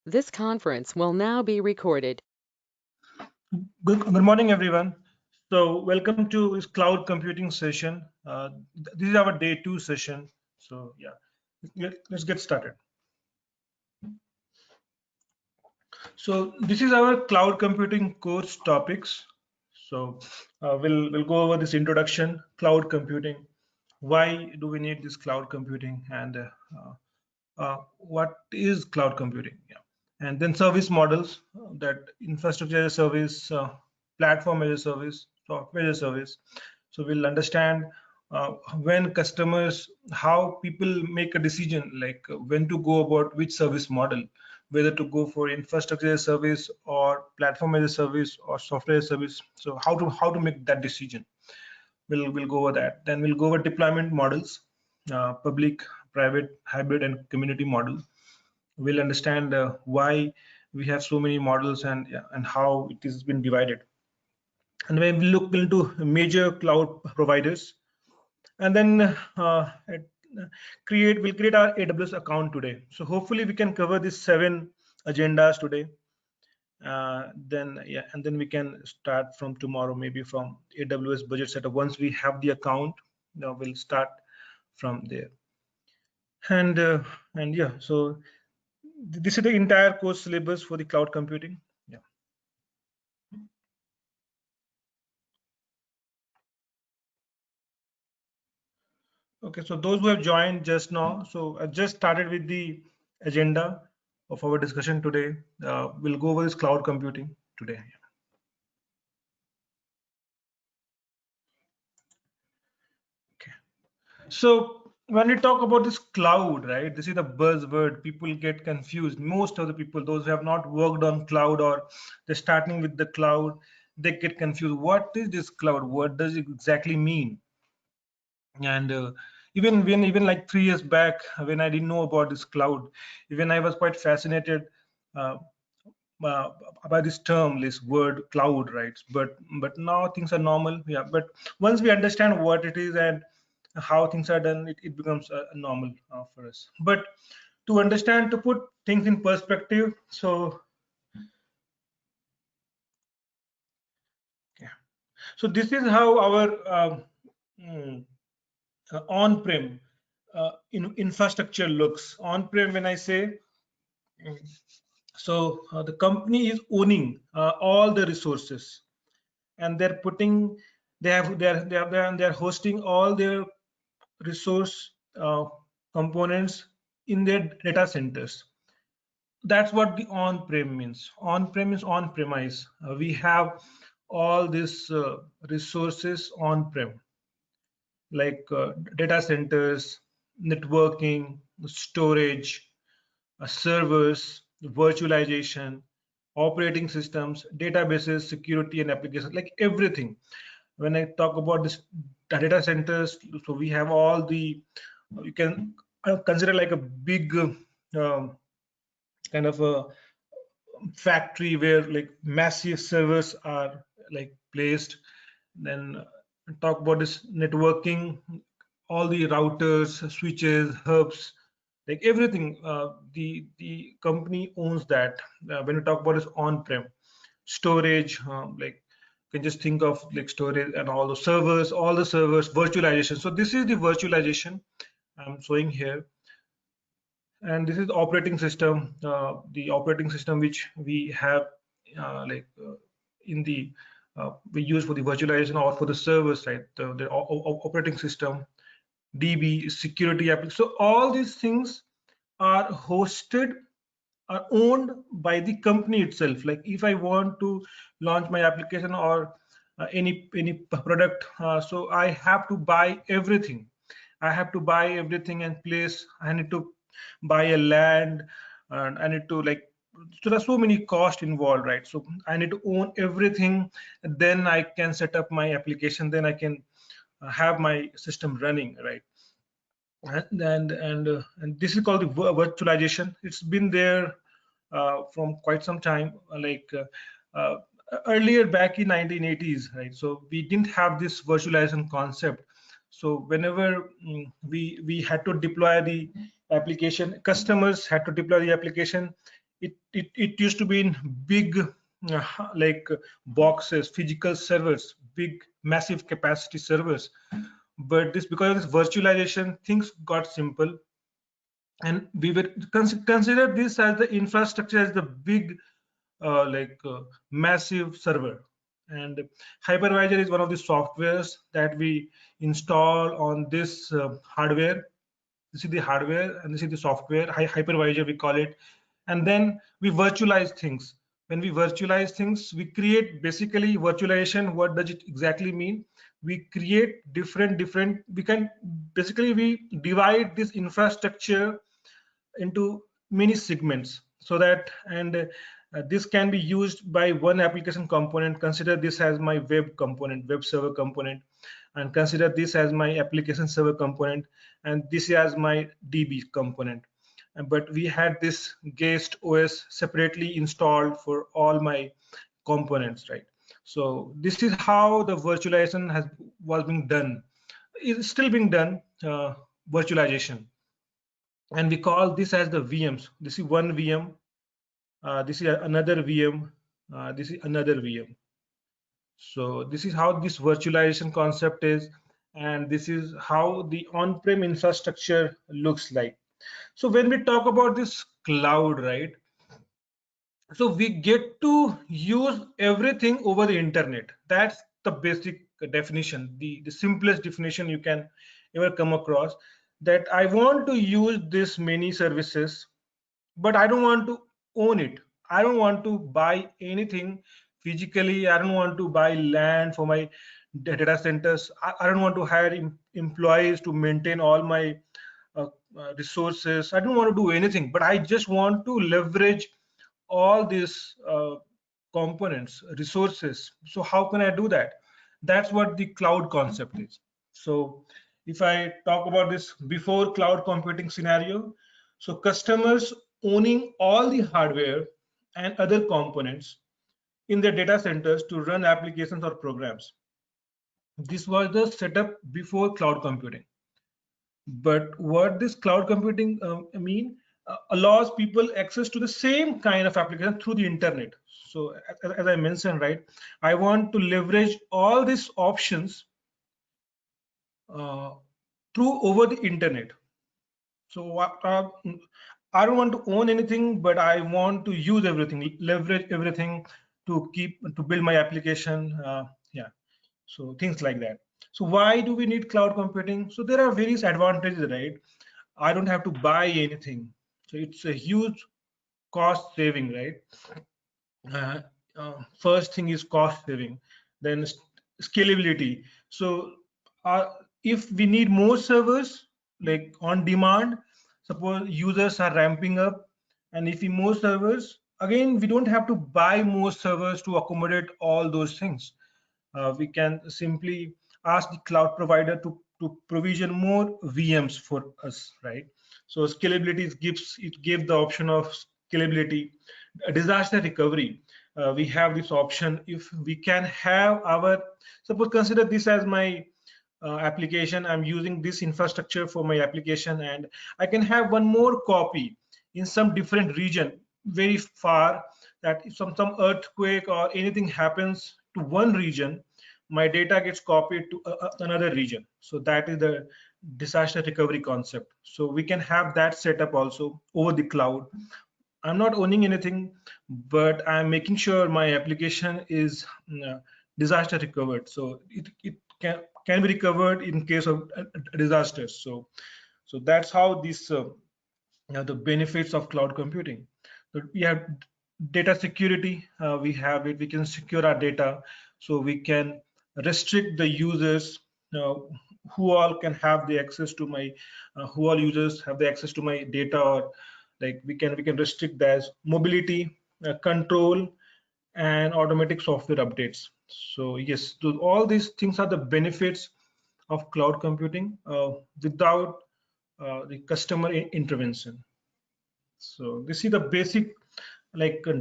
This conference will now be recorded. Good morning, everyone. So welcome to this cloud computing session. This is our day 2 session. So let's get started. So this is our cloud computing course topics. So we'll go over this introduction, cloud computing. Why do we need this cloud computing, and what is cloud computing? Yeah. And then service models, that infrastructure as a service, platform as a service, software as a service. So we'll understand when customers, how people make a decision, like when to go about which service model, whether to go for infrastructure as a service or platform as a service or software as a service. So how to make that decision. We'll go over that. Then we'll go over deployment models, public, private, hybrid, and community model. We'll understand why we have so many models, and how it has been divided. And then we'll look into major cloud providers, and then we'll create our AWS account today. So hopefully we can cover these 7 agendas today. And then we can start from tomorrow, maybe from AWS budget setup. Once we have the account, now we'll start from there. And yeah, so this is the entire course syllabus for the cloud computing. Yeah. Okay, so those who have joined just now, so I just started with the agenda of our discussion today. We'll go over this cloud computing today. Okay. So when we talk about this cloud, right, this is the buzzword. People get confused. Most of the people, those who have not worked on cloud or they're starting with the cloud, they get confused. What is this cloud? What does it exactly mean? And even like 3 years back, when I didn't know about this cloud, even I was quite fascinated uh, uh, by this term, this word cloud, right? But now things are normal. Yeah, but once we understand what it is and how things are done, it becomes normal for us. But to understand, to put things in perspective, so yeah, so this is how our mm, on-prem infrastructure looks. On-prem, when I say, so the company is owning all the resources, and they're putting, they're hosting all their resource components in their data centers. That's what the on-prem means. On-prem is on-premise. We have all these resources on-prem, like data centers, networking, storage, servers, virtualization, operating systems, databases, security, and applications, like everything. When I talk about this data centers, so we have all the, you can consider like a big kind of a factory where like massive servers are like placed. Then talk about this networking, all the routers, switches, hubs, like everything. The company owns that. When we talk about this on-prem storage, like you can just think of like storage and all the servers, virtualization. So this is the virtualization I'm showing here, and this is operating system, the operating system which we have in the we use for the virtualization or for the servers, right? The operating system, DB, security application. So all these things are hosted, are owned by the company itself. Like if I want to launch my application or any product, so I have to buy everything. I have to buy everything and place. I need to buy a land, and I need to like. So there's so many costs involved, right? So I need to own everything. Then I can set up my application. Then I can have my system running, right? And this is called the virtualization. It's been there from quite some time, uh, earlier back in 1980s, right? So we didn't have this virtualization concept. So whenever we had to deploy the application, customers had to deploy the application it used to be in big like boxes, physical servers, big massive capacity servers. But this, because of this virtualization, things got simple, and we were consider this as the infrastructure as the big massive server. And hypervisor is one of the softwares that we install on this hardware. This is the hardware and this is the software, hypervisor we call it. And then we virtualize things. When we virtualize things, we create basically virtualization. What does it exactly mean? We create different, we can basically, we divide this infrastructure into many segments, so that, and this can be used by one application component. Consider this as my web component, web server component, and consider this as my application server component, and this as my DB component. But we had this guest OS separately installed for all my components, right? So this is how the virtualization was being done. It's still being done, virtualization. And we call this as the VMs. This is one VM, this is another VM, this is another VM. So this is how this virtualization concept is, and this is how the on-prem infrastructure looks like. So when we talk about this cloud, right, so we get to use everything over the internet. That's the basic definition, the simplest definition you can ever come across. That I want to use this many services, but I don't want to own it. I don't want to buy anything physically. I don't want to buy land for my data centers. I don't want to hire employees to maintain all my resources. I don't want to do anything, but I just want to leverage all these components, resources. So how can I do that? That's what the cloud concept is. So if I talk about this before cloud computing scenario, so customers owning all the hardware and other components in their data centers to run applications or programs. This was the setup before cloud computing. But what this cloud computing mean, allows people access to the same kind of application through the internet. So as I mentioned, right, I want to leverage all these options uh, through over the internet. So I don't want to own anything, but I want to use everything, leverage everything to build my application. Yeah, so things like that. So why do we need cloud computing? So there are various advantages, right? I don't have to buy anything. So it's a huge cost saving, right? Uh, First thing is cost saving, then scalability. So uh, if we need more servers, like on demand, suppose users are ramping up, and if we more servers, again, we don't have to buy more servers to accommodate all those things. We can simply ask the cloud provider to provision more VMs for us, right? So scalability gives the option of scalability. Disaster recovery, we have this option. If we can have our, suppose consider this as my application, I'm using this infrastructure for my application, and I can have one more copy in some different region very far, that if some earthquake or anything happens to one region, my data gets copied to another region. So that is the disaster recovery concept. So we can have that setup also over the cloud. I'm not owning anything, but I'm making sure my application is disaster recovered. So it can be recovered in case of disasters. So that's how this the benefits of cloud computing. So we have data security. We have it. We can secure our data, so we can restrict the users. Uh, who all can have the access to my, who all users have the access to my data, or like we can restrict as mobility, control, and automatic software updates. So yes, so all these things are the benefits of cloud computing without the customer intervention. So this is the basic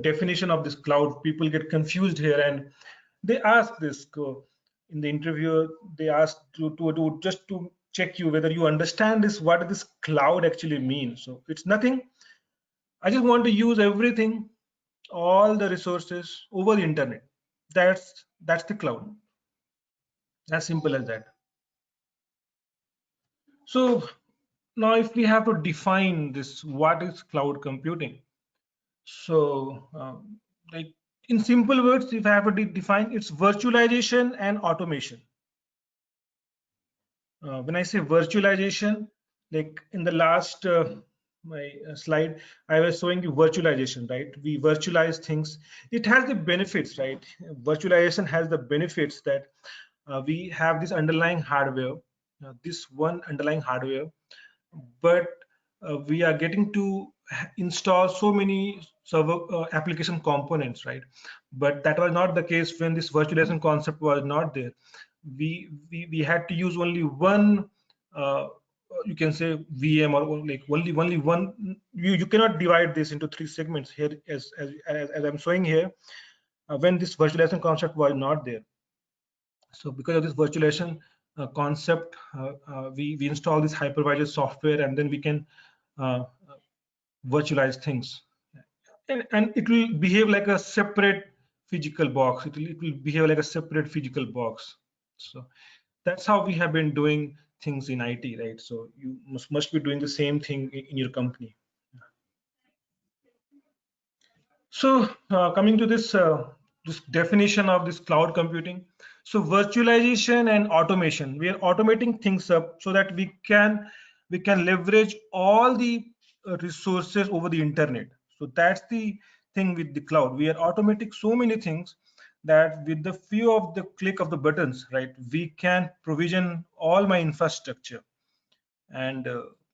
definition of this cloud. People get confused here, and they ask this in the interview. They ask to just to check you whether you understand this. What does this cloud actually mean? So it's nothing I just want to use everything, all the resources over the internet. That's the cloud. As simple as that. So now if we have to define this, what is cloud computing? So like in simple words, if I have to define, it's virtualization and automation. When I say virtualization, like in the last my slide, I was showing you virtualization, right? We virtualize things. It has the benefits, right? Virtualization has the benefits that we have this underlying hardware, this one underlying hardware, but we are getting to install so many server application components, right? But that was not the case when this virtualization concept was not there. We had to use only one, you can say VM, or like only one. You cannot divide this into three segments here, as I'm showing here, when this virtualization concept was not there. So because of this virtualization concept, we install this hypervisor software, and then we can uh, virtualize things, and it will behave like a separate physical box. It will behave like a separate physical box. So that's how we have been doing things in IT, right? So you must be doing the same thing in your company. So coming to this definition of this cloud computing, so virtualization and automation, we are automating things up so that we can leverage all the resources over the internet. So that's the thing with the cloud. We are automating so many things that with the few of the click of the buttons, right, we can provision all my infrastructure, and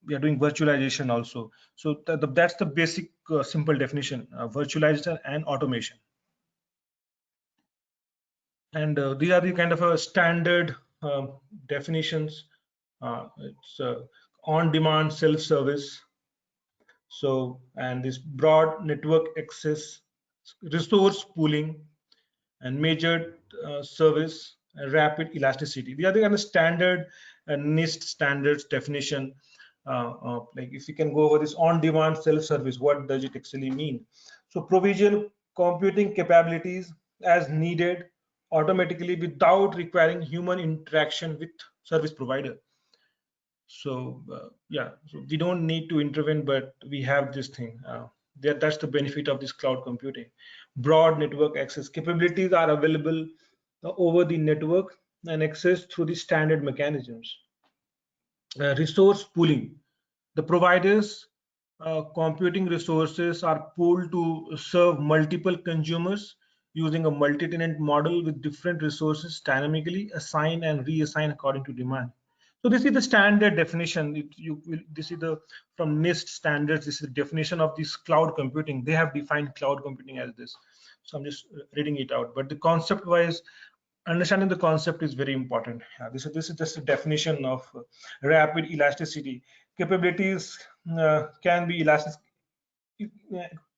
we are doing virtualization also. So that's the basic simple definition: virtualization and automation. And these are the kind of standard definitions. It's on-demand self-service. So, and this broad network access, resource pooling, and measured service, and rapid elasticity. These are the kind of standard NIST standards definition. Like if you can go over this on-demand self-service, what does it actually mean? So provision computing capabilities as needed automatically without requiring human interaction with service provider. So yeah, so we don't need to intervene, but we have this thing. That's the benefit of this cloud computing. Broad network access capabilities are available over the network and access through the standard mechanisms. Resource pooling. The providers computing resources are pooled to serve multiple consumers using a multi-tenant model with different resources dynamically assigned and reassigned according to demand. So this is the standard definition. This is the from NIST standards. This is the definition of this cloud computing. They have defined cloud computing as this. So I'm just reading it out. But the concept-wise, understanding the concept is very important. Yeah, this is just a definition of rapid elasticity. Capabilities can be elastic,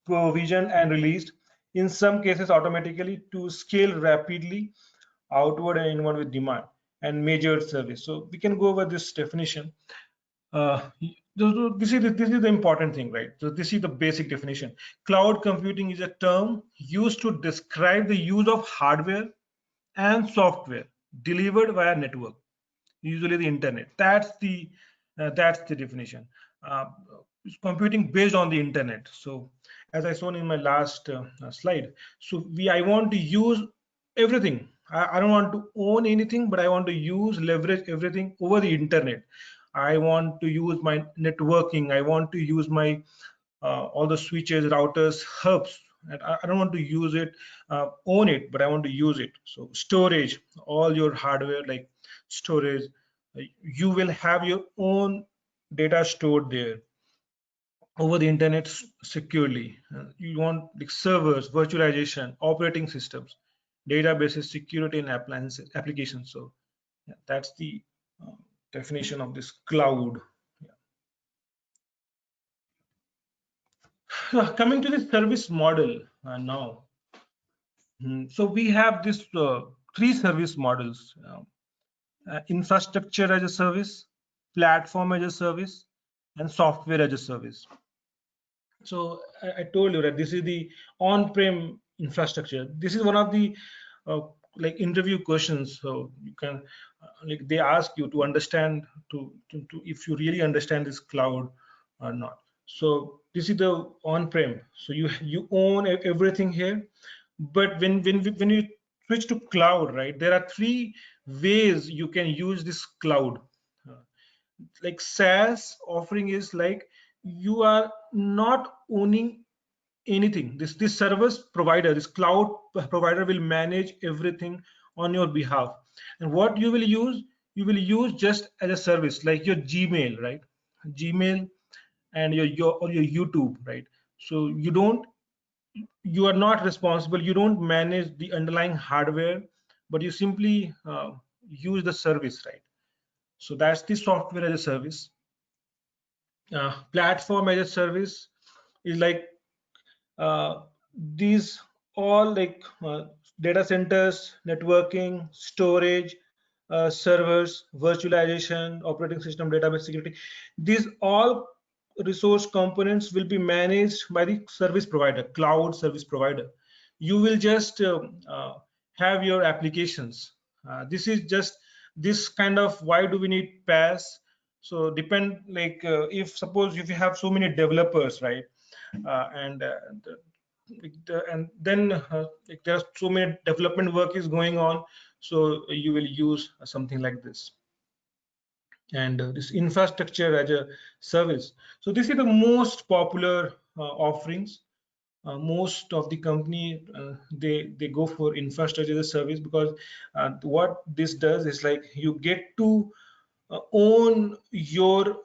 provisioned and released, in some cases automatically, to scale rapidly outward and inward with demand, and measured service. So we can go over this definition. This is the important thing, right? So this is the basic definition. Cloud computing is a term used to describe the use of hardware and software delivered via network, usually the internet. That's the definition. uh, Computing based on the internet. So as I shown in my last slide, so I want to use everything. I don't want to own anything, but I want to leverage everything over the internet. I want to use my networking. I want to use my all the switches, routers, hubs. And I don't want to use it, own it, but I want to use it. So storage, all your hardware like storage, you will have your own data stored there over the internet securely. You want like servers, virtualization, operating systems, databases, security, and applications. So yeah, that's the uh, definition of this cloud. Coming to the service model now. So we have this three service models: infrastructure as a service, platform as a service, and software as a service. So I told you that this is the on-prem infrastructure. This is one of the uh, like interview questions. So you can like they ask you to understand to if you really understand this cloud or not. So this is the on-prem. So you own everything here. But when you switch to cloud, right? There are three ways you can use this cloud. Uh, like SaaS offering is like you are not owning anything. This service provider, this cloud provider will manage everything on your behalf. And what you will use just as a service, like your Gmail, right? Gmail and your YouTube, right? So you are not responsible. You don't manage the underlying hardware, but you simply use the service, right? So that's the software as a service. Platform as a service is like uh, these all like data centers, networking, storage, servers, virtualization, operating system, database security. These all resource components will be managed by the service provider, cloud service provider. You will just have your applications. This is just this kind of why do we need PaaS? So depend like if suppose if you have so many developers, right? And and then like there are so many development work is going on, so you will use something like this. And this infrastructure as a service, so this is the most popular offerings. Most of the company they go for infrastructure as a service, because what this does is like you get to own your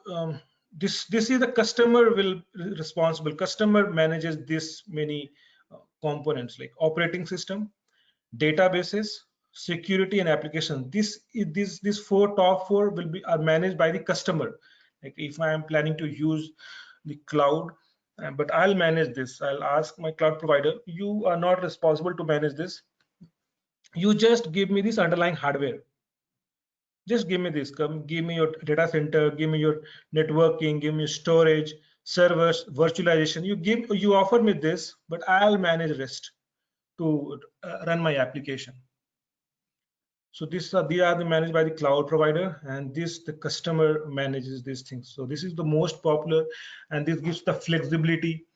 this is the customer will responsible. Customer manages this many components like operating system, databases, security, and application. This four top four will be are managed by the customer. Like if I am planning to use the cloud, but I'll manage this. I'll ask my cloud provider, you are not responsible to manage this. You just give me this underlying hardware. Just give me this. Come, give me your data center, give me your networking, give me storage, servers, virtualization. You offer me this, but I'll manage rest to run my application. So they are managed by the cloud provider, and this the customer manages these things. So this is the most popular, and this gives the flexibility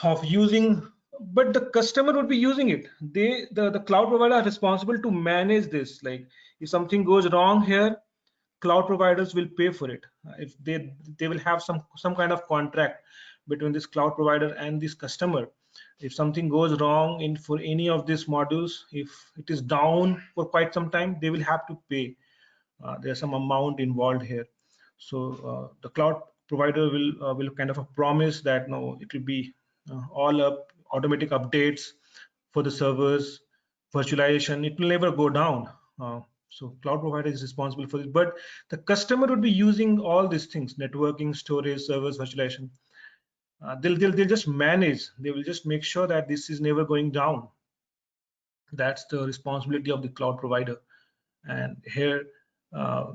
of using. But the customer would be using it. The cloud provider are responsible to manage this. Like if something goes wrong here, cloud providers will pay for it. If they will have some kind of contract between this cloud provider and this customer. If something goes wrong in for any of these modules, if it is down for quite some time, they will have to pay. There's some amount involved here. So the cloud provider will kind of promise that no, it will be all up automatic updates for the servers, virtualization. It will never go down. So cloud provider is responsible for this, but the customer would be using all these things: networking, storage, servers, virtualization. They'll just manage. They will just make sure that this is never going down. That's the responsibility of the cloud provider. And here, uh,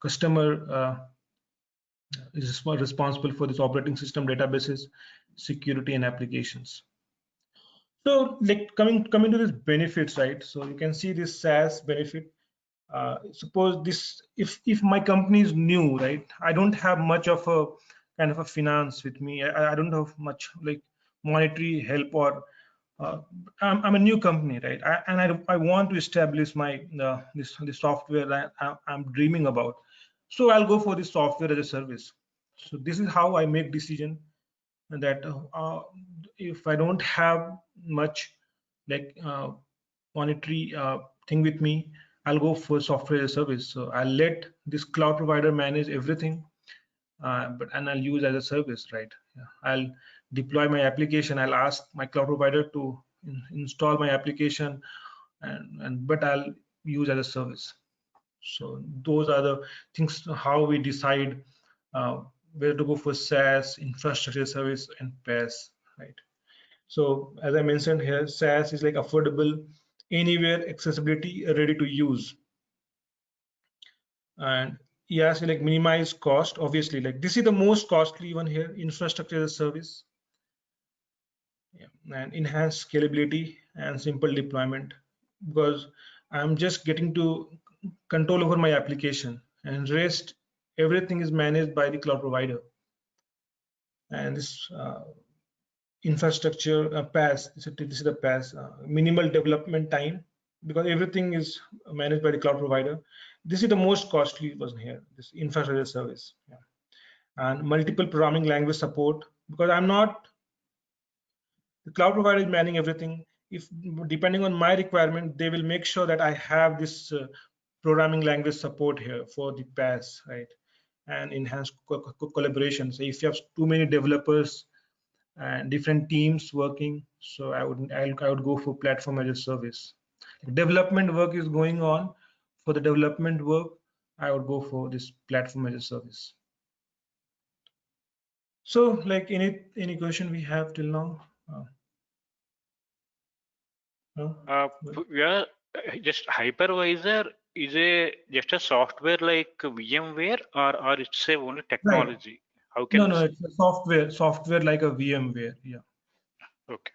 customer is responsible for this operating system, databases, security, and applications. So, like coming to this benefits, right? So you can see this SaaS benefit. Suppose this, if my company is new, right? I don't have much of a kind of a finance with me. I don't have much like monetary help, or I'm a new company, right? I want to establish my this software that I'm dreaming about. So I'll go for this software as a service. So this is how I make decision that if I don't have much like monetary thing with me, I'll go for software as a service. So I'll let this cloud provider manage everything, and I'll use as a service, right? Yeah. I'll deploy my application. I'll ask my cloud provider to install my application, and but I'll use as a service. So those are the things how we decide uh, where to go for SaaS, infrastructure service, and PaaS, right? So as I mentioned here, SaaS is like affordable, anywhere accessibility, ready to use. And yes, like minimize cost, obviously, like this is the most costly one here, infrastructure as a service. and enhanced scalability and simple deployment, because I'm just getting to control over my application, and rest everything is managed by the cloud provider. And this infrastructure PaaS, this is the PaaS, minimal development time, because everything is managed by the cloud provider. This is the most costly version here, this infrastructure service. Yeah. And multiple programming language support, because I'm not, the cloud provider is managing everything. If depending on my requirement, they will make sure that I have this programming language support here for the PaaS, right? And enhanced collaboration. So if you have too many developers and different teams working, so I would go for platform as a service. Development work is going on. For the development work, I would go for this platform as a service. So, like any question we have till now? No? Yeah, just hypervisor is just a software like VMware, or it's a only technology? Right. How can No, it's a software like a VMware. Yeah. Okay.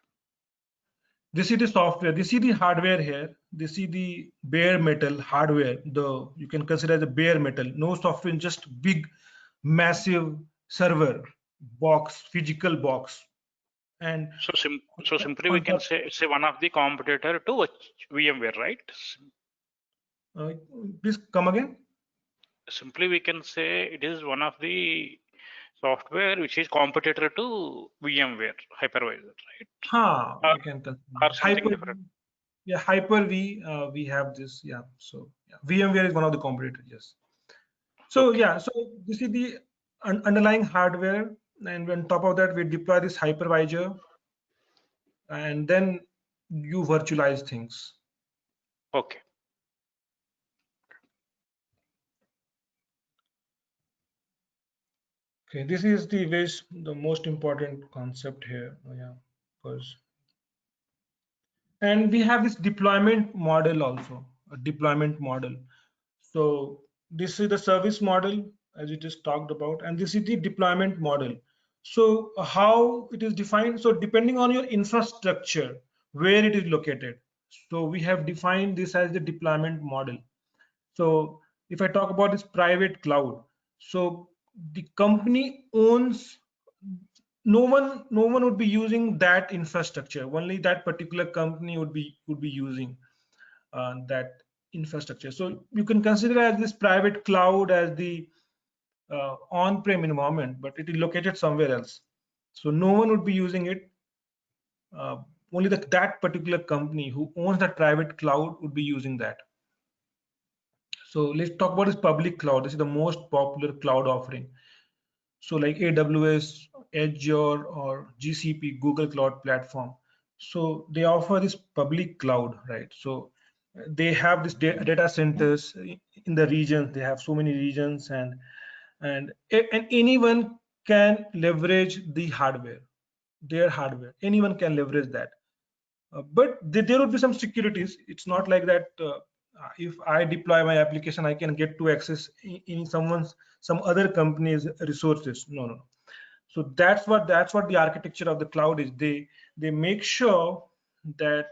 This is the software. This is the hardware here. This is the bare metal hardware. You can consider as a bare metal. No software, just big, massive server box, physical box. And so simply we can say it's one of the competitor to VMware, right? Please come again. Simply we can say it is one of the software which is competitor to VMware hypervisor, right? We can or something different. Yeah, Hyper-V. We have this. Yeah. So yeah, VMware is one of the competitors. Yes. So Okay. yeah. So this is the underlying hardware, and on top of that, we deploy this hypervisor, and then you virtualize things. Okay. Okay, this is the most important concept here. Yeah, because, and we have this deployment model also, a deployment model. So this is the service model as we just talked about, and this is the deployment model. So how it is defined? So depending on your infrastructure, where it is located. So we have defined this as the deployment model. So if I talk about this private cloud, so the company owns, no one would be using that infrastructure. Only that particular company would be using that infrastructure. So you can consider as this private cloud as the on-prem environment, but it is located somewhere else. So no one would be using it. Only that particular company who owns that private cloud would be using that. So let's talk about this public cloud. This is the most popular cloud offering. So like AWS, Azure, or GCP, Google Cloud Platform. So they offer this public cloud, right? So they have this data centers in the regions. They have so many regions, and anyone can leverage the hardware, their hardware. Anyone can leverage that. But there would be some securities. It's not like that. If I deploy my application, I can get to access in some other company's resources. No. So that's what the architecture of the cloud is. They make sure that,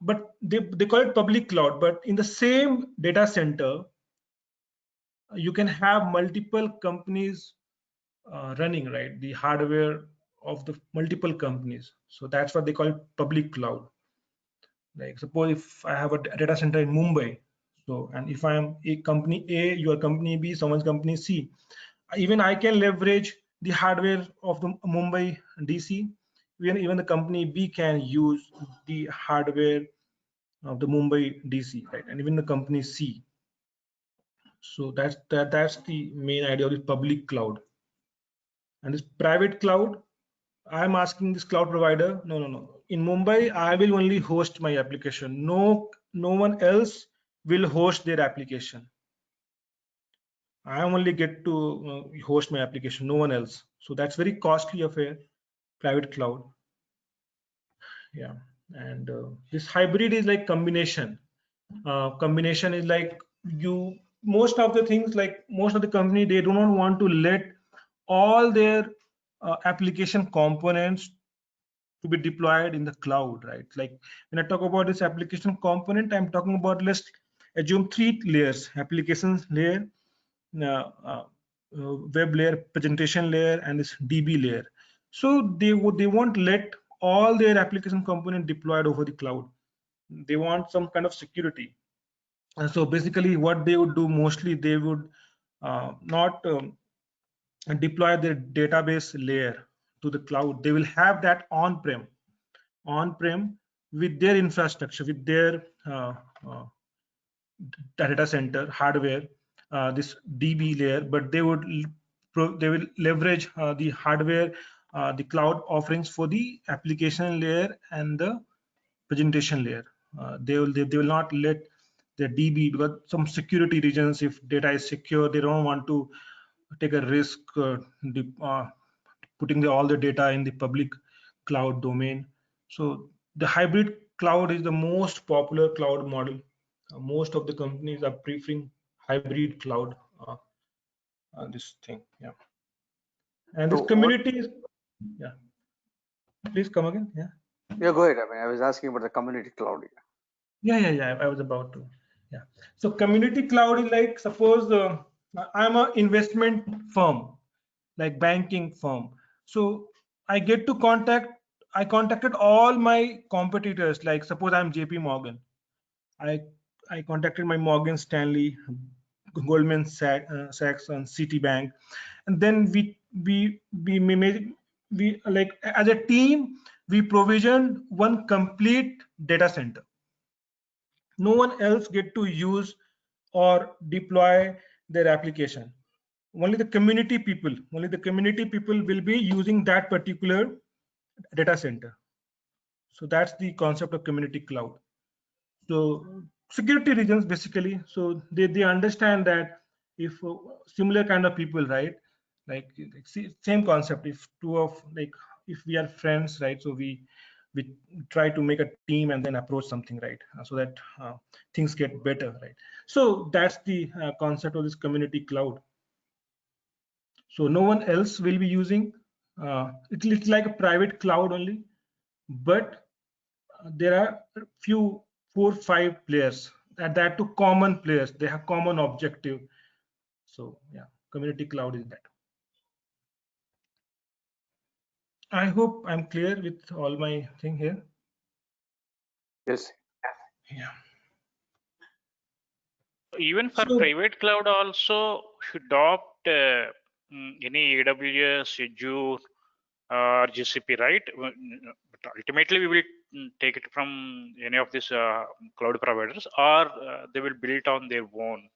but they call it public cloud. But in the same data center, you can have multiple companies running, right? The hardware of the multiple companies. So that's what they call public cloud. Like suppose if I have a data center in Mumbai, so, and if I am a company A, your company B, someone's company C, even I can leverage the hardware of the Mumbai DC. Even the company B can use the hardware of the Mumbai DC, right? And even the company C. So that's the main idea of the public cloud. And this private cloud, I'm asking this cloud provider, no. In Mumbai, I will only host my application. No one else will host their application. I only get to host my application, no one else. So that's very costly affair, private cloud. Yeah, and this hybrid is like combination. Combination is like most of the things, like most of the company, they do not want to let all their application components to be deployed in the cloud, right? Like when I talk about this application component, I'm talking about, let's assume 3 layers: applications layer, uh, uh, web layer, presentation layer, and this DB layer. So they won't let all their application component deployed over the cloud. They want some kind of security. And so basically, what they would do mostly, they would not deploy their database layer to the cloud. They will have that on-prem with their infrastructure, with their uh, data center hardware, this DB layer, but they will leverage the hardware, the cloud offerings for the application layer and the presentation layer. They will not let the DB, because some security reasons, if data is secure, they don't want to take a risk putting all the data in the public cloud domain. So the hybrid cloud is the most popular cloud model. Most of the companies are preferring hybrid cloud. This thing, yeah. And this So what? community is, yeah. Please come again, yeah. Yeah, go ahead. I mean, I was asking about the community cloud. Yeah. I was about to. Yeah. So community cloud is like, suppose I'm an investment firm, like banking firm. So I get to I contacted all my competitors. Like suppose I'm JP Morgan. I contacted my Morgan Stanley, Goldman Sachs, and Citibank, and then we like as a team we provisioned one complete data center. No one else get to use or deploy their application. Only the community people will be using that particular data center. So that's the concept of community cloud. So security reasons basically, so they understand that if similar kind of people, right, like same concept, if two of, like, if we are friends, right, so we try to make a team and then approach something, right, so that things get better, right? So that's the concept of this community cloud. So no one else will be using it's like a private cloud only, but there are few 4 5 players, that two common players, they have common objective. So yeah, community cloud is that. I hope I'm clear with all my thing here. Yes. Yeah. Even for So private cloud also should adopt any AWS, Azure, or GCP, right? But ultimately, we will take it from any of these cloud providers, or they will build on their own.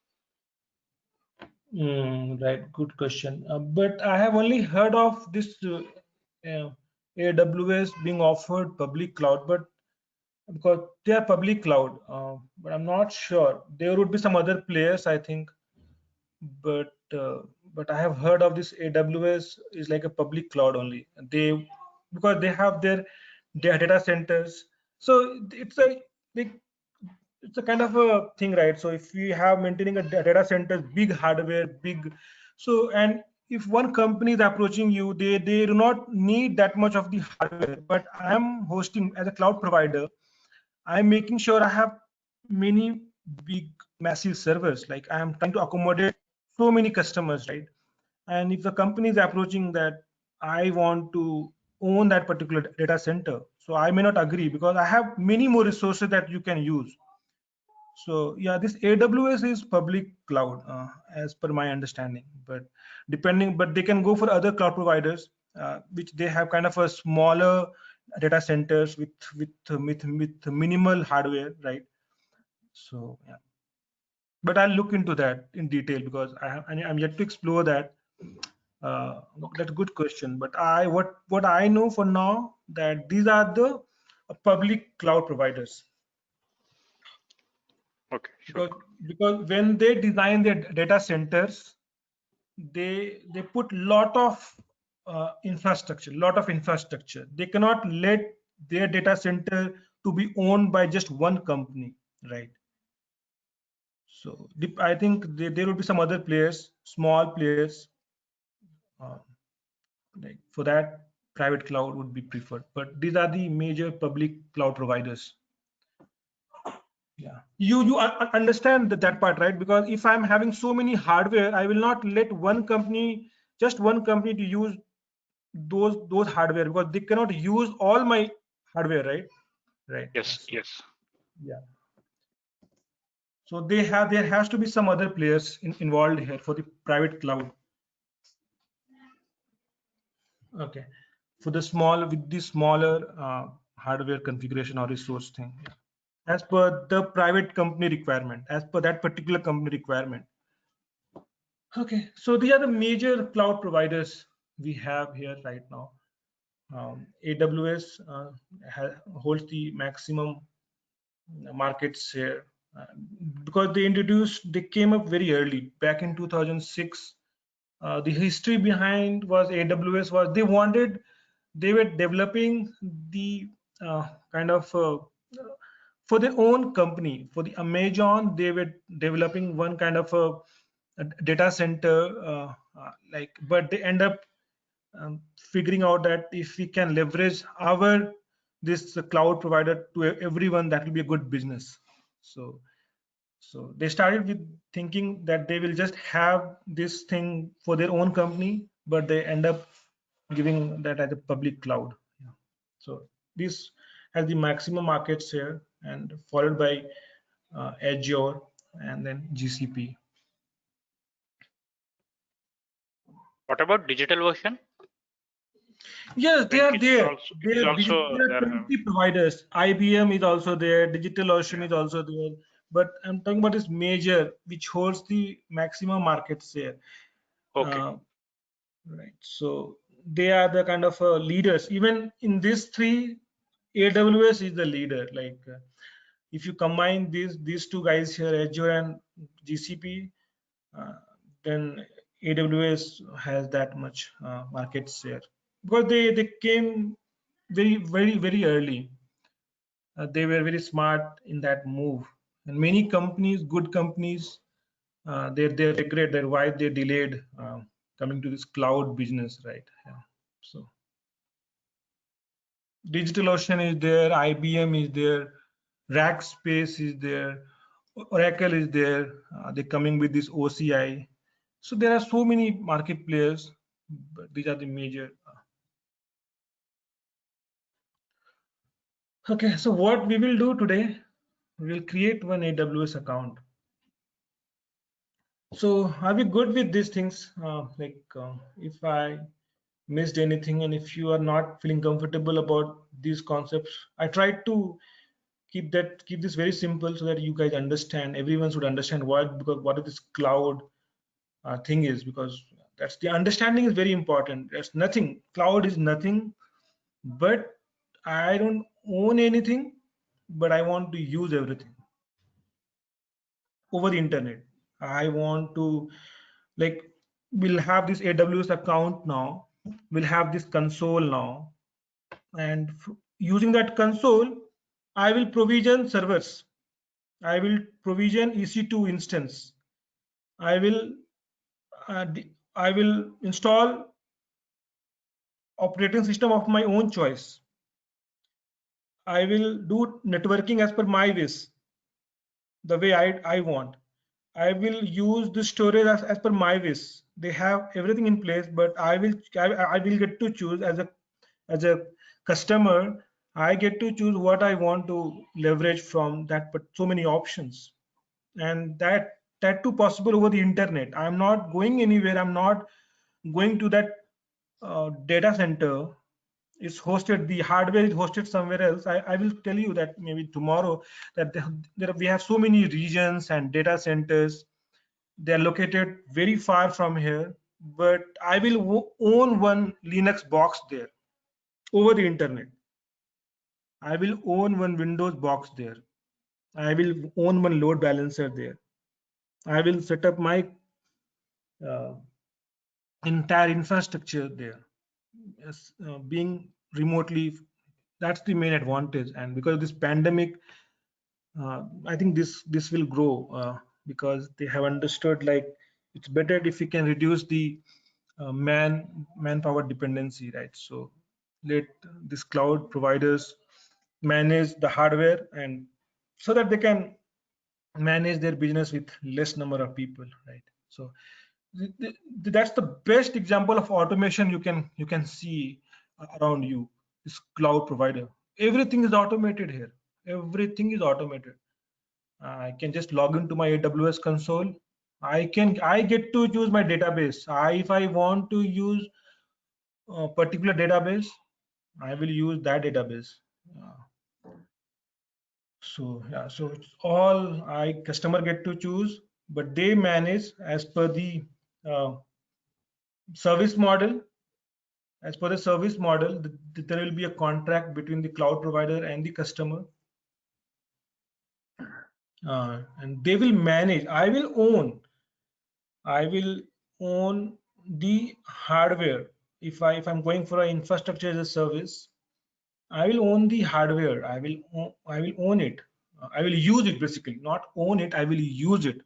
right, good question. But I have only heard of this AWS being offered public cloud, but because they are public cloud, but I'm not sure. There would be some other players, I think, but I have heard of this AWS is like a public cloud only. They, because they have their data centers, so it's a like it's a kind of a thing, right? So if we have maintaining a data center, big hardware, big, so, and if one company is approaching you, they do not need that much of the hardware, but I am hosting as a cloud provider. I'm making sure I have many big massive servers. Like I am trying to accommodate so many customers, right? And if the company is approaching that I want to own that particular data center, so I may not agree because I have many more resources that you can use. So yeah, this AWS is public cloud as per my understanding, but but they can go for other cloud providers which they have kind of a smaller data centers with minimal hardware, right? So yeah, but I'll look into that in detail because I'm yet to explore that. That's a good question, but what I know for now, that these are the public cloud providers. Okay, sure. Because when they design their data centers, they put lot of infrastructure. They cannot let their data center to be owned by just one company, right? So I think there will be some other players, small players, uh, like for that private cloud would be preferred. But these are the major public cloud providers. Yeah, you understand that part, right? Because if I'm having so many hardware, I will not let just one company to use those hardware, because they cannot use all my hardware, right? Right. Yes, So, yes. yeah. So there has to be some other players involved here for the private cloud. Okay. For the smaller hardware configuration or resource thing, yeah. As per the private company requirement, as per that particular company requirement. Okay, so these are the major cloud providers we have here right now. AWS holds the maximum market share because they came up very early back in 2006. The history behind was AWS was they were developing the kind of for their own company. For the Amazon, they were developing one kind of a data center, but they end up figuring out that if we can leverage this cloud provider to everyone, that will be a good business. So they started with thinking that they will just have this thing for their own company, but they end up giving that as a public cloud. Yeah. So this has the maximum market share, and followed by Azure and then GCP. What about DigitalOcean? Yes, they are there. It is also There are there. 20 providers. IBM is also there. DigitalOcean is also there. But I'm talking about this major, which holds the maximum market share. Okay. Right. So they are the kind of leaders. Even in these three, AWS is the leader. Like if you combine these two guys here, Azure and GCP, then AWS has that much market share, because they came very early. They were very smart in that move, and many companies, good companies, they regret that why they delayed coming to this cloud business, right? Yeah. So DigitalOcean is there, IBM is there, Rackspace is there, Oracle is there. They're coming with this OCI. So there are so many market players, but these are the major. Okay, so what we will do today, we will create one AWS account. So are we good with these things? If I missed anything, and if you are not feeling comfortable about these concepts, I tried to keep this very simple so that you guys understand, everyone should understand what this cloud thing is, because that's the understanding is very important. There's nothing, cloud is nothing, but I don't own anything, but I want to use everything over the internet. I want to, like, we'll have this AWS account now, we'll have this console now, and using that console, I will provision servers, I will provision EC2 instance, I will I will install operating system of my own choice. I will do networking as per my wish, the way I want. I will use the storage as per my wish. They have everything in place, but I will get to choose as a customer. I get to choose what I want to leverage from that, but so many options, and that too possible over the internet. I'm not going anywhere. I'm not going to that data center. It's hosted, the hardware is hosted somewhere else. I will tell you that maybe tomorrow, that we have so many regions and data centers. They are located very far from here, but I will own one Linux box there over the internet. I will own one Windows box there. I will own one load balancer there. I will set up my uh, entire infrastructure there. Yes, being remotely, that's the main advantage. And because of this pandemic, I think this will grow because they have understood, like, it's better if we can reduce the manpower dependency, right? So let these cloud providers manage the hardware, and so that they can manage their business with less number of people, right? So that's the best example of automation you can see around you. This cloud provider, everything is automated here. Everything is automated. I can just log into my AWS console. I get to choose my database. If I want to use a particular database, I will use that database. So yeah, so it's all I customer get to choose, but they manage as per the uh, service model. As per the service model, there will be a contract between the cloud provider and the customer, and they will manage. I will own the hardware. If I'm going for an infrastructure as a service, I will own the hardware. I will own it. I will use it basically, not own it. I will use it.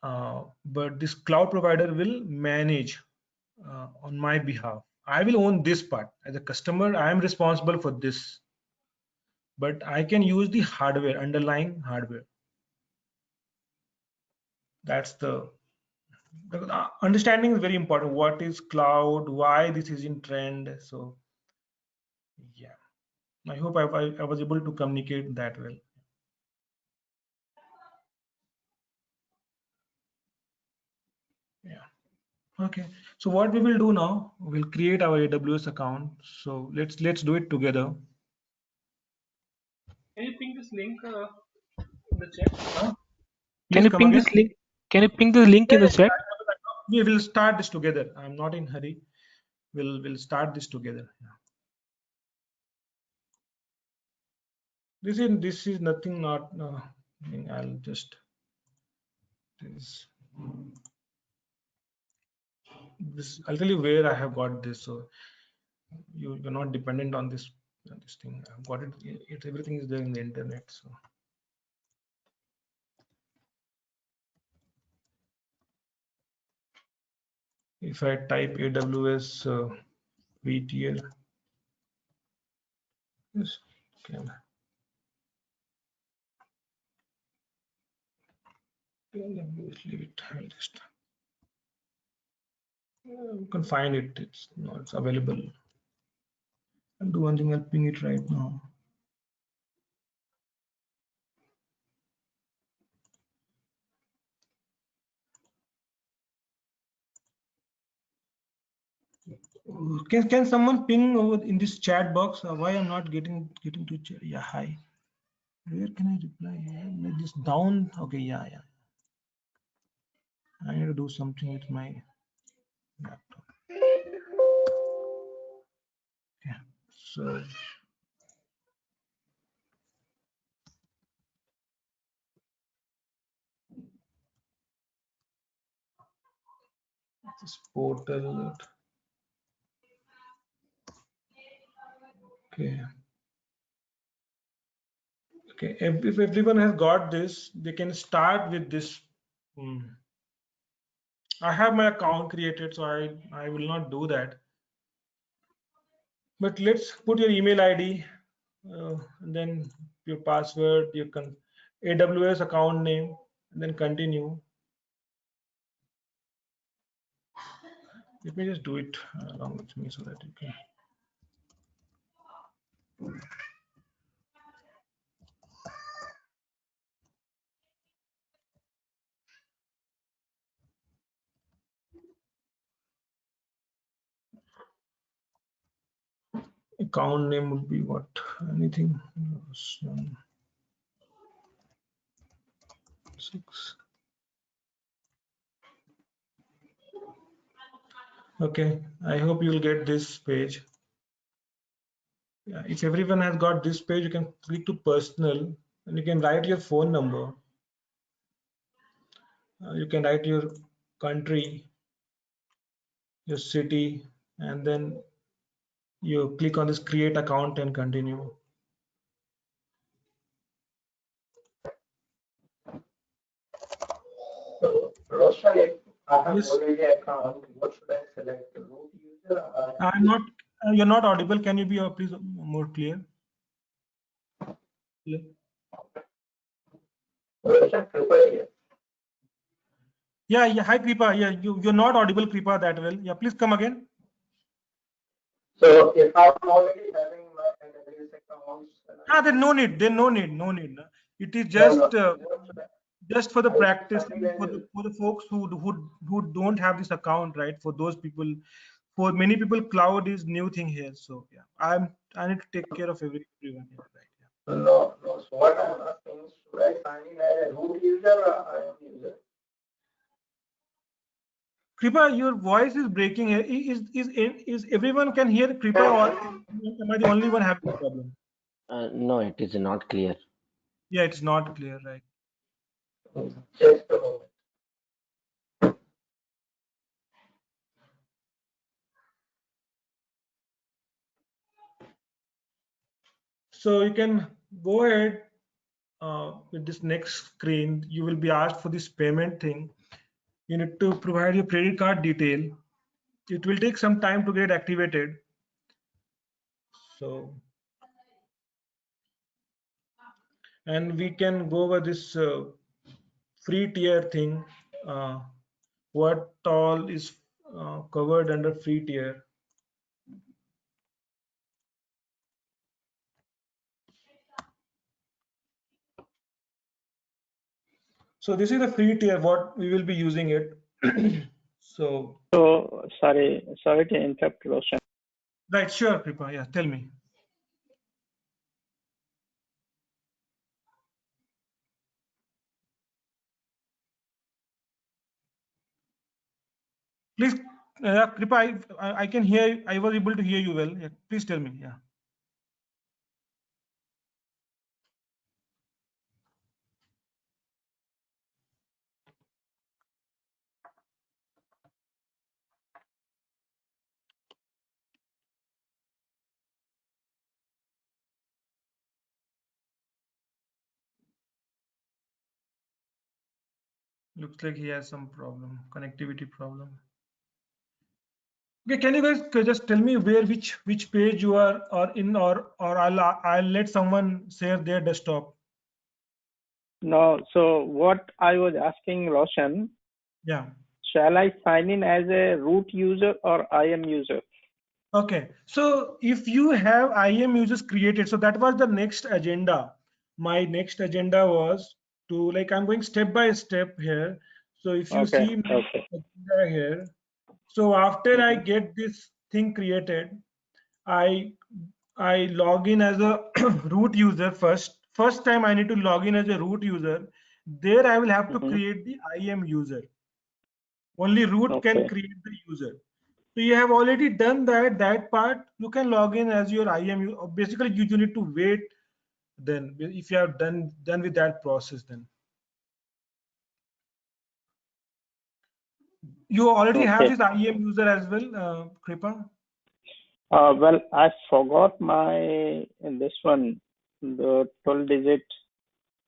But this cloud provider will manage on my behalf. I will own this part as a customer. I am responsible for this, but I can use the hardware, underlying hardware. That's the understanding is very important. What is cloud? Why this is in trend? So yeah, I hope I was able to communicate that well. Yeah. Okay. So what we will do now, we'll create our AWS account. So let's do it together. Can you ping this link in the chat? Huh? Can you ping this link? Can you ping the link in the chat? We will start this together. I'm not in hurry. We'll start this together. Yeah. This is nothing. Not. I'll just this. I'll tell you where I have got this. So you're not dependent on this thing. I've got it. Everything is there in the internet. So. If I type AWS VTL, yes, okay. Leave it. I'll just you can find it. It's available. I'll do one thing. I'll ping it right now. Can someone ping over in this chat box? Why I'm not getting to chat? Yeah, hi. Where can I reply? Like this down. Okay, yeah. I need to do something with my laptop. Yeah. So. This portal. Okay. Okay, if everyone has got this, they can start with this. I have my account created, so I will not do that. But let's put your email ID, and then your password, your AWS account name, and then continue. Let me just do it along with me so that you can. Account name would be what? Anything? 6. Okay, I hope you will get this page. Yeah, if everyone has got this page, you can click to personal and you can write your phone number. You can write your country, your city, and then you click on this create account and continue. Roshan, I have already account. What should I select? The root user? I'm not. You're not audible. Can you be please more clear? Yeah. Yeah. Hi, Kripa. Yeah, you're not audible, Kripa, that well. Yeah, please come again. So if I'm already having my AWS accounts, Then no need. Then no need. It is just for the practice for the folks who don't have this account, right? For those people, for many people, cloud is new thing here. So yeah, I need to take care of everyone here, right? Yeah. no. So what I'm asking is, should I sign in as a root user or IAM user? Kripa, your voice is breaking here. Is everyone can hear Kripa, or am I the only one having the problem? No, it is not clear. Yeah, it's not clear, right? Just a moment. So you can go ahead with this next screen. You will be asked for this payment thing. You need to provide your credit card detail. It will take some time to get activated. So, and we can go over this free tier thing. What all is covered under free tier? So this is the free tier, what we will be using it. So sorry to interrupt, Roshan. right, sure, Kripa. Yeah, tell me. Please, Kripa, I can hear. I was able to hear you well. Yeah, please tell me. Yeah. Looks like he has some problem, connectivity problem. Okay, can you guys just tell me which page you are or in, or I'll let someone share their desktop. No, so what I was asking Roshan, Yeah. shall I sign in as a root user or IAM user? Okay, so if you have IAM users created, so that was the next agenda. My next agenda was to, like, I'm going step by step here. So if you see my agenda here, so after I get this thing created, I log in as a root user first. First time I need to log in as a root user. There I will have to create the IAM user. Only root can create the user. So you have already done that part. You can log in as your IAM. Basically, you need to wait. Then, if you have done with that process, then you already have this IAM user as well, Kripa. Well, I forgot my this one, the 12-digit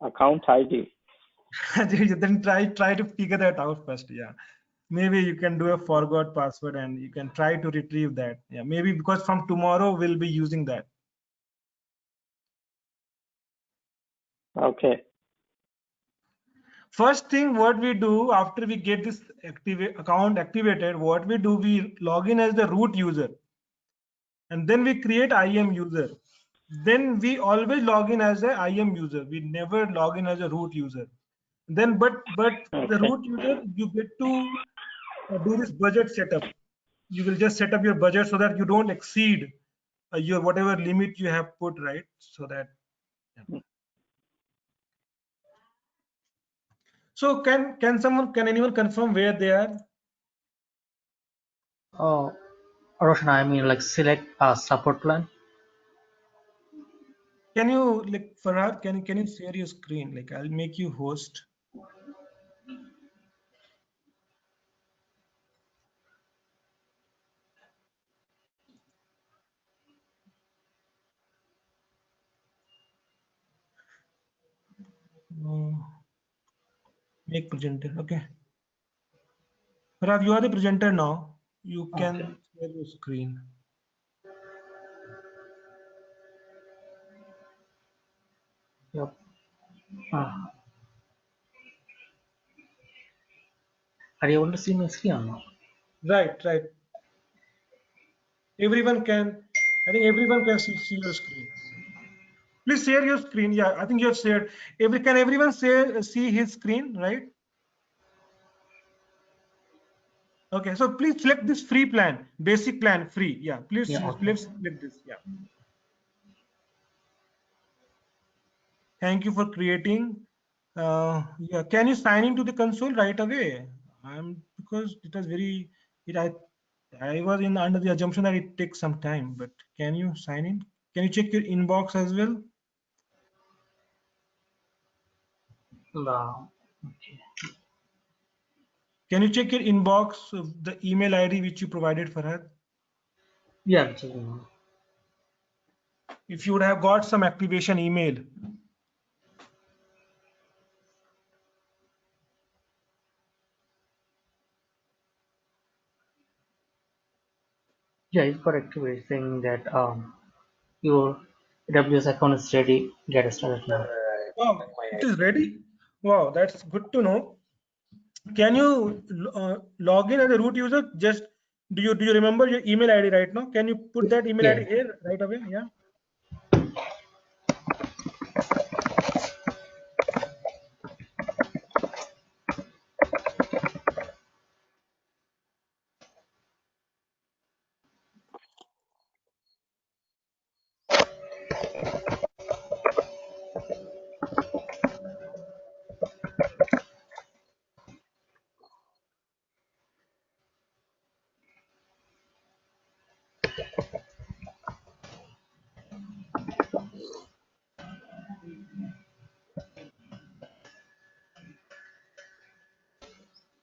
account ID. Then try to figure that out first. Yeah, maybe you can do a forgot password and you can try to retrieve that. Yeah, maybe because from tomorrow we'll be using that. Okay. First thing what we do after we get this account activated, what we do, we log in as the root user and then we create IAM user. Then we always log in as a IAM user. We never log in as a root user. Then but the root user, you get to do this budget setup. You will just set up your budget so that you don't exceed your whatever limit you have put, right? So that, yeah. So can anyone confirm where they are? Oh, Roshan, I mean, like select a support plan. Can you, like, Farhad, can you share your screen? Like, I'll make you host. Make presenter. Okay. Farhad, you are the presenter now. You can share your screen. Yep. Uh, are you able to see my screen or not? Right, right. Everyone can, I think everyone can see your screen. Please share your screen. Yeah, I think you have shared. Can everyone see his screen, right? Okay, so please select this free plan, basic plan, free. Yeah, please, Yeah. Okay. please select this. Yeah. Thank you for creating. Yeah, can you sign into the console right away? Because it was very, I was in under the assumption that it takes some time, but can you sign in? Can you check your inbox as well? Okay. Can you check your inbox of the email ID which you provided, Farhad? Yeah. I'm checking now. If you would have got some activation email. Yeah, it's got activity saying that your AWS account is ready. Get started now. Wow, it is ready. Wow, that's good to know. Can you log in as a root user? Just do you remember your email ID right now? Can you put that email Yeah. ID here right away? Yeah.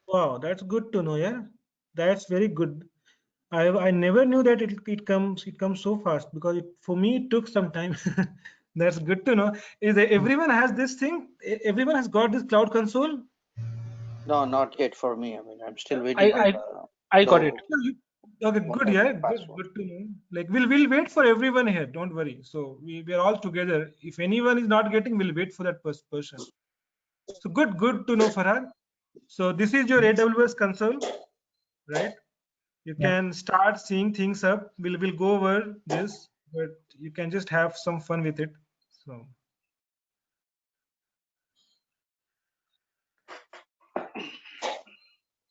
Wow, that's good to know. Yeah, that's very good. I never knew that it comes so fast because for me it took some time. That's good to know. Is that everyone has this thing? Everyone has got this cloud console? No, not yet for me. I mean, I'm still I waiting. I I got it. Okay, One good. time Yeah, good. password. Good to know. Like we'll wait for everyone here. Don't worry. So we are all together. If anyone is not getting, we'll wait for that person. So good to know, Farhad. So this is your AWS console, right? You Yeah. can start seeing things up. We'll go over this, but you can just have some fun with it. So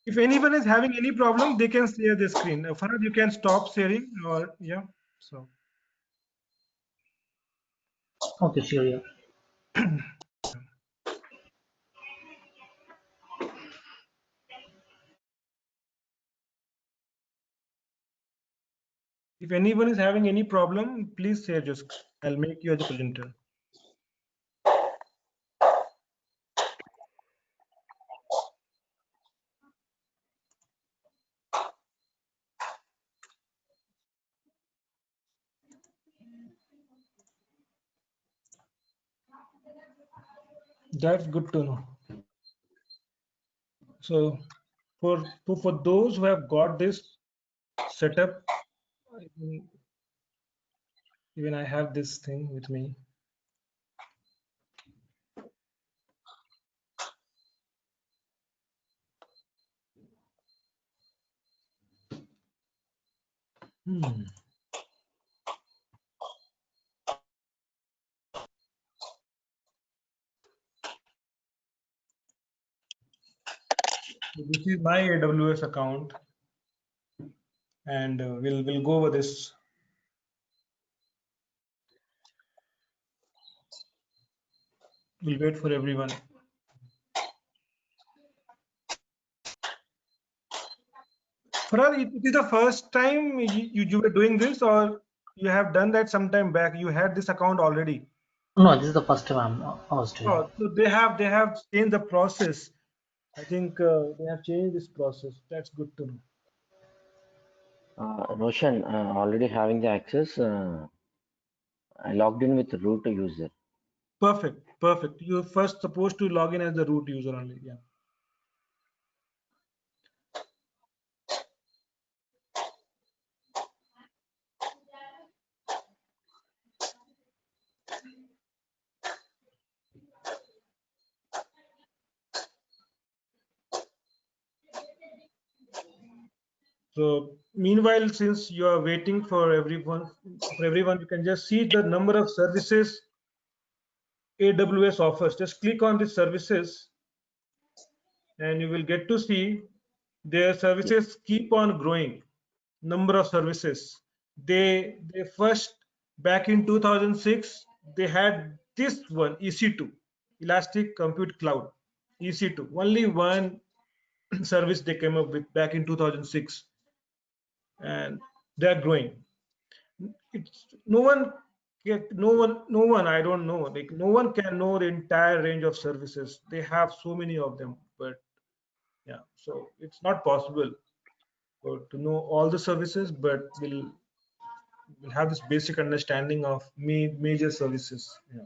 if anyone is having any problem, they can share the screen. Farhad, you can stop sharing or yeah. So Okay. Sure. Yeah. if anyone is having any problem, please share your screen. I'll make you as a presenter. That's good to know. So for those who have got this setup, even I have this thing with me. Hmm. So this is my AWS account, and we'll go over this. We'll wait for everyone. Farhad, it is the first time you were doing this, or you have done that sometime back? You had this account already. No, this is the first time I was doing. Oh, so they have changed the process. I think they have changed this process. That's good to know. Roshan, already having the access, I logged in with root user. Perfect, perfect. You're first supposed to log in as the root user only. Yeah. So meanwhile, since you are waiting for everyone, you can just see the number of services AWS offers. Just click on the services and you will get to see their services keep on growing. Number of services. They first, back in 2006, they had this one, EC2, Elastic Compute Cloud, EC2. Only one service they came up with back in 2006, and they are growing. It's no one I don't know, like no one can know the entire range of services. They have so many of them, but yeah, so it's not possible to know all the services, but we'll have this basic understanding of major services. Yeah.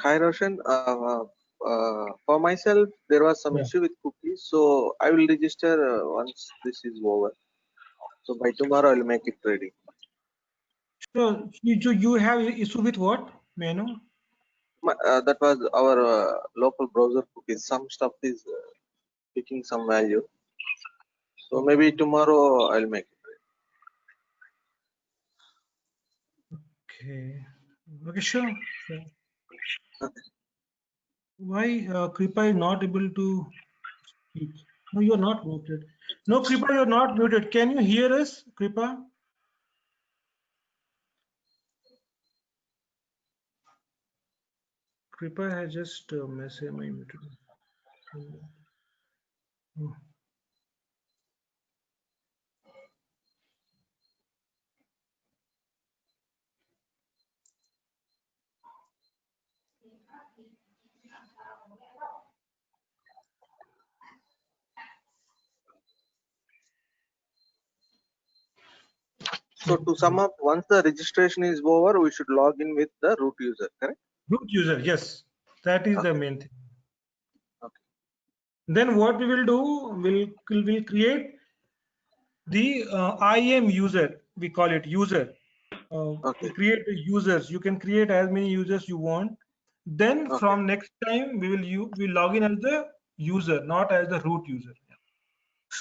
Hi Roshan, for myself there was some Yeah. issue with cookies, so I will register once this is over. So by tomorrow I will make it ready. So you have issue with what? May I know? That was our local browser cookies. Some stuff is picking some value. So maybe tomorrow I'll make it Okay. Okay, sure. Why Kripa is not able to speak? No, you are not muted. No, Kripa, you are not muted. Can you hear us, Kripa? Kripa has just messaged my muted. Oh. So to sum up, once the registration is over, we should log in with the root user, correct? Root user, yes, that is the main thing. Okay. Then what we will do, we'll create the IAM user. We call it user. Okay. We create the users. You can create as many users you want. Then from next time we log in as the user, not as the root user.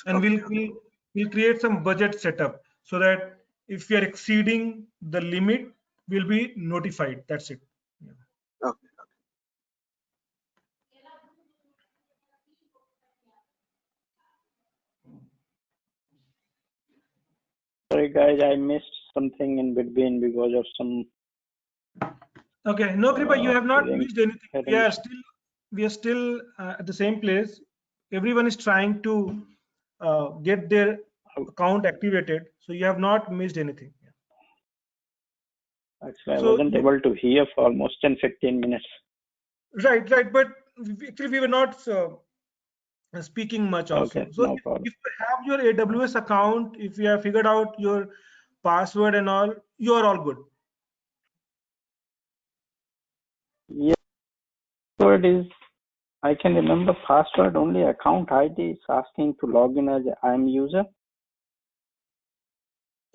And we'll create some budget setup so that if we are exceeding the limit, we'll be notified. That's it. Okay. Sorry guys, I missed something in between because of some. Okay, no, Kripa, you have not missed anything. We are still at the same place. Everyone is trying to get their account activated, so you have not missed anything. Actually, I wasn't able to hear for almost 10-15 minutes. Right, but actually we were not speaking much also. Okay, So no problem. if you have your AWS account, if you have figured out your password and all, you are all good. Yeah, password is I can remember password only. Account ID is asking to log in as I am user.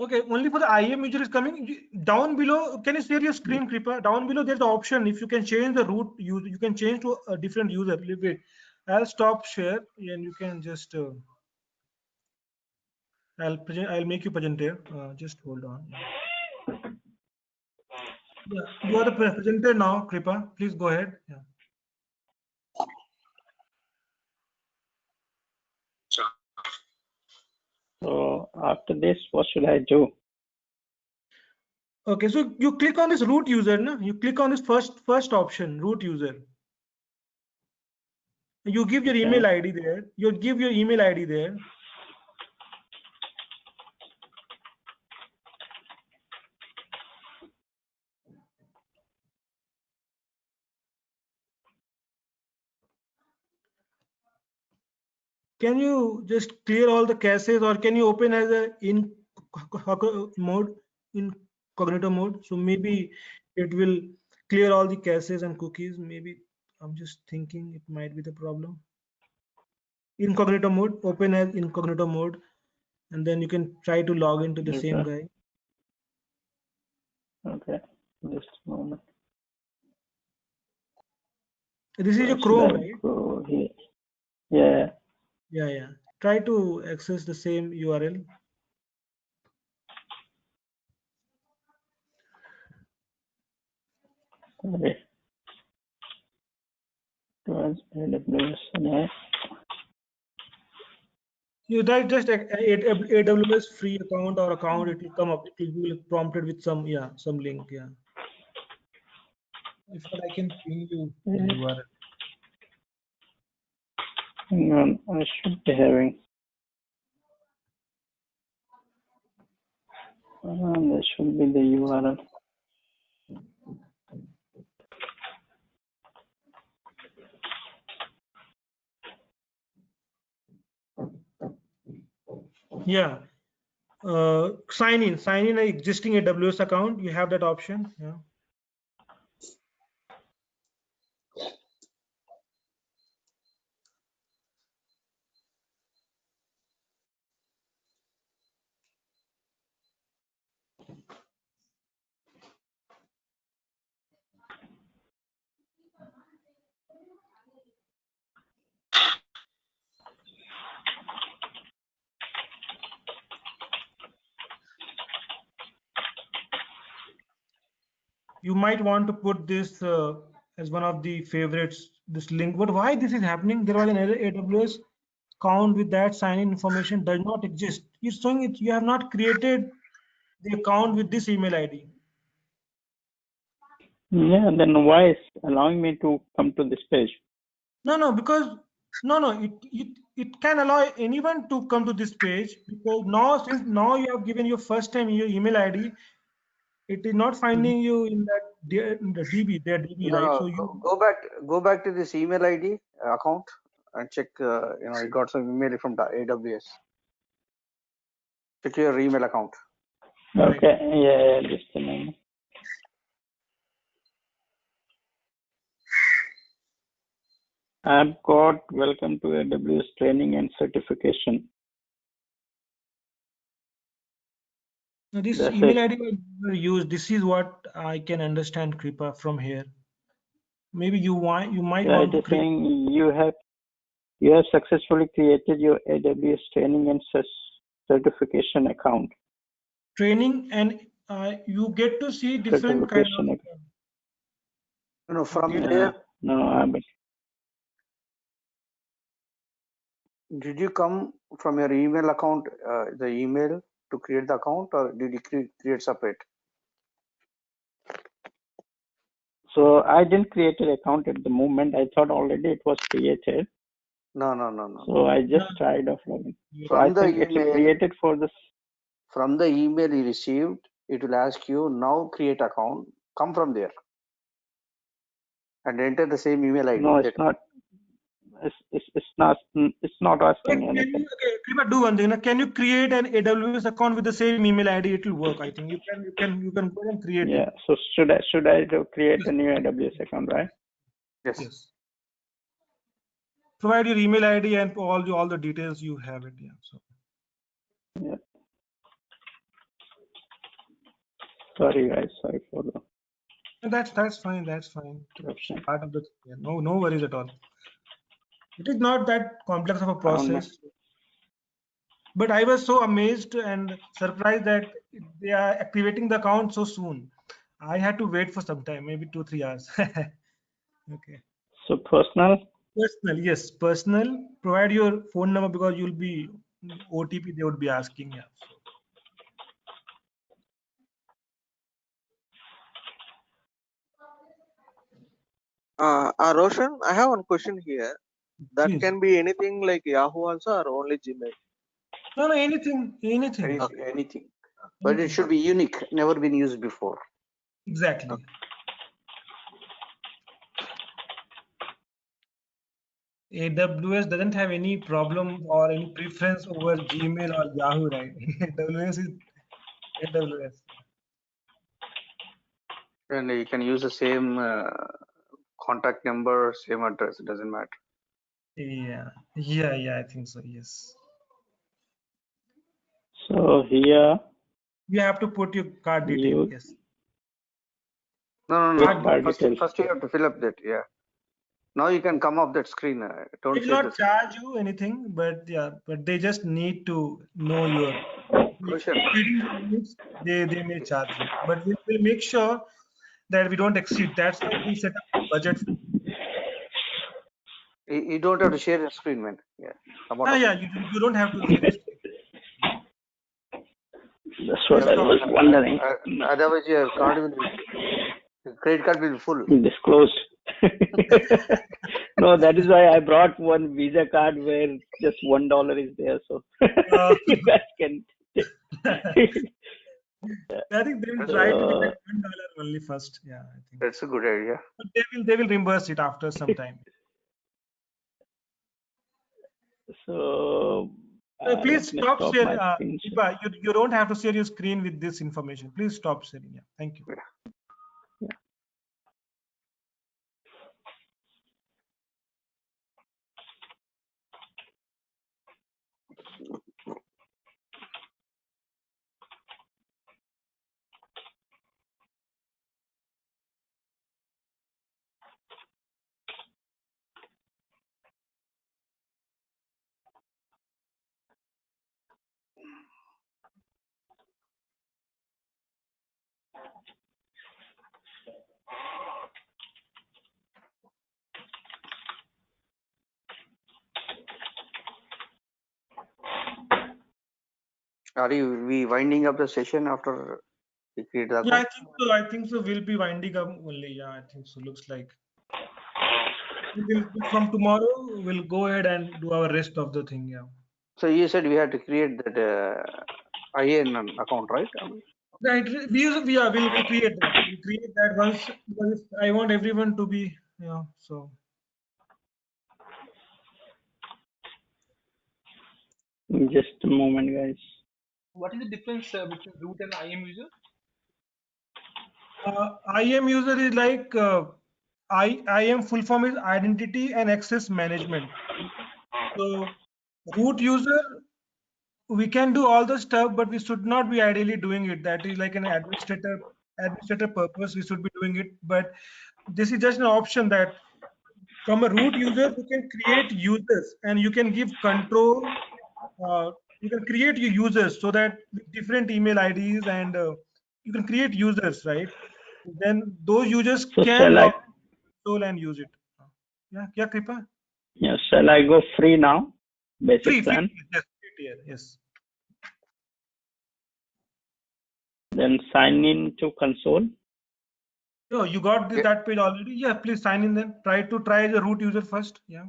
Okay, only for the IAM user is coming. Down below, can you share your screen, Kripa? Down below, there's the option. If you can change the root, you can change to a different user. Wait, I'll stop share and you can just. I'll make you presenter. Just hold on. Yeah, you are the presenter now, Kripa. Please go ahead. Yeah. So after this, what should I do? Okay, so you click on this root user, no? You click on this first option, root user. You give your email ID there. You give your email ID there. Can you just clear all the caches, or can you open as a incognito mode? So maybe it will clear all the caches and cookies. Maybe I'm just thinking it might be the problem. Incognito mode, open as incognito mode, and then you can try to log into the same guy. Okay, just a moment. This is your Chrome, right? Go here. Yeah. Yeah. Try to access the same URL. Okay. Towards AWS. You write just AWS free account or account, it will come up. It will be prompted with some link. Yeah. If not, I can ping you the URL. Hang on, I should be having. There should be the URL. Yeah. Sign in an existing AWS account. You have that option. Yeah. You might want to put this as one of the favorites, this link. But why this is happening? There was an AWS account with that sign-in information does not exist. You're showing it. You have not created the account with this email ID. Yeah, then why is allowing me to come to this page? No, because it can allow anyone to come to this page, because since you have given your first time your email ID, it is not finding you in the DB, their DB, No, right? no, So you go back to this email ID account and check. You got some email from the AWS. Check your email account. Okay, yeah, just a moment. I've got welcome to AWS training and certification. Now this That's email it. ID was never used. This is what I can understand, Kripa, from here. Maybe you might want to create. Saying you have successfully created your AWS training and certification account. Training, and you get to see different kind of. No, from there. No, I haven't. Did you come from your email account, the email to create the account, or did you create separate? So I didn't create an account at the moment. I thought already it was created. No. So I just tried offline. So I think it's created for this. From the email you received, it will ask you now create account. Come from there and enter the same email ID. No, it's not. It's not asking anything. Kripa, do one thing. Can you create an AWS account with the same email ID? It will work. I think you can go and create it. Yeah. So should I create a new AWS account, right? Yes. provide your email ID and all the details you have it. Yeah. So Yeah. Sorry guys, sorry for the that's fine. That's fine. interruption. Part of the yeah, no worries at all. It is not that complex of a process. But I was so amazed and surprised that they are activating the account so soon. I had to wait for some time, maybe 2-3 hours. Okay. So personal, Personal, yes, personal. Provide your phone number because you'll be OTP. They would be asking. Yeah. Roshan, I have one question here. That Please. can be anything like Yahoo also or only Gmail? No, anything. Anything. But it should be unique, never been used before. Exactly. Okay. AWS doesn't have any problem or any preference over Gmail or Yahoo, right? AWS is AWS. And you can use the same contact number, same address, it doesn't matter. Yeah, I think so. Yes. so here You have to put your card detail. you Yes. No. card First details. you have to fill up that. Yeah. Now you can come off that screen. They Don't will share not the charge you anything, but yeah, but they just need to know your Roshan. exceeding the limits. They may charge you, but we will make sure that we don't exceed. That's why we set up a budget. You don't have to share the screen, man. Yeah. Come out of Yeah, you don't have to seriously. That's what I was wondering. Otherwise, your card will be, credit card will be full. Disclosed. No, that is why I brought one Visa card where just $1 is there, so you guys can. I think they will try to deduct $1 only first. Yeah, I think That's a good idea. but they will reimburse it after some time. So Please let me stop stop sharing. my screen share. You don't have to share your screen with this information. Please stop sharing. Yeah, thank you. Are we winding up the session after we create the Yeah, account? I think so. We'll be winding up only. Yeah, I think so. Looks like from tomorrow we'll go ahead and do our rest of the thing. Yeah. So you said we had to create that IAN account, right? Right. We'll create that. We'll create that once because I want everyone to be. Yeah. So. Just a moment, guys. What is the difference between root and IAM user? IAM user is like IAM full form is identity and access management. So root user, we can do all the stuff, but we should not be ideally doing it. That is like an administrator purpose. We should be doing it, but this is just an option that from a root user you can create users and you can give control. You can create your users so that with different email IDs and you can create users, right? Then those users So can shall I? log in and use it. Yeah, Kripa. Yeah, shall I go free now? Basic Free, plan. yes, free tier, yes. Then sign in to console. Oh, you got that page already? Yeah, please sign in then. Try the root user first. Yeah.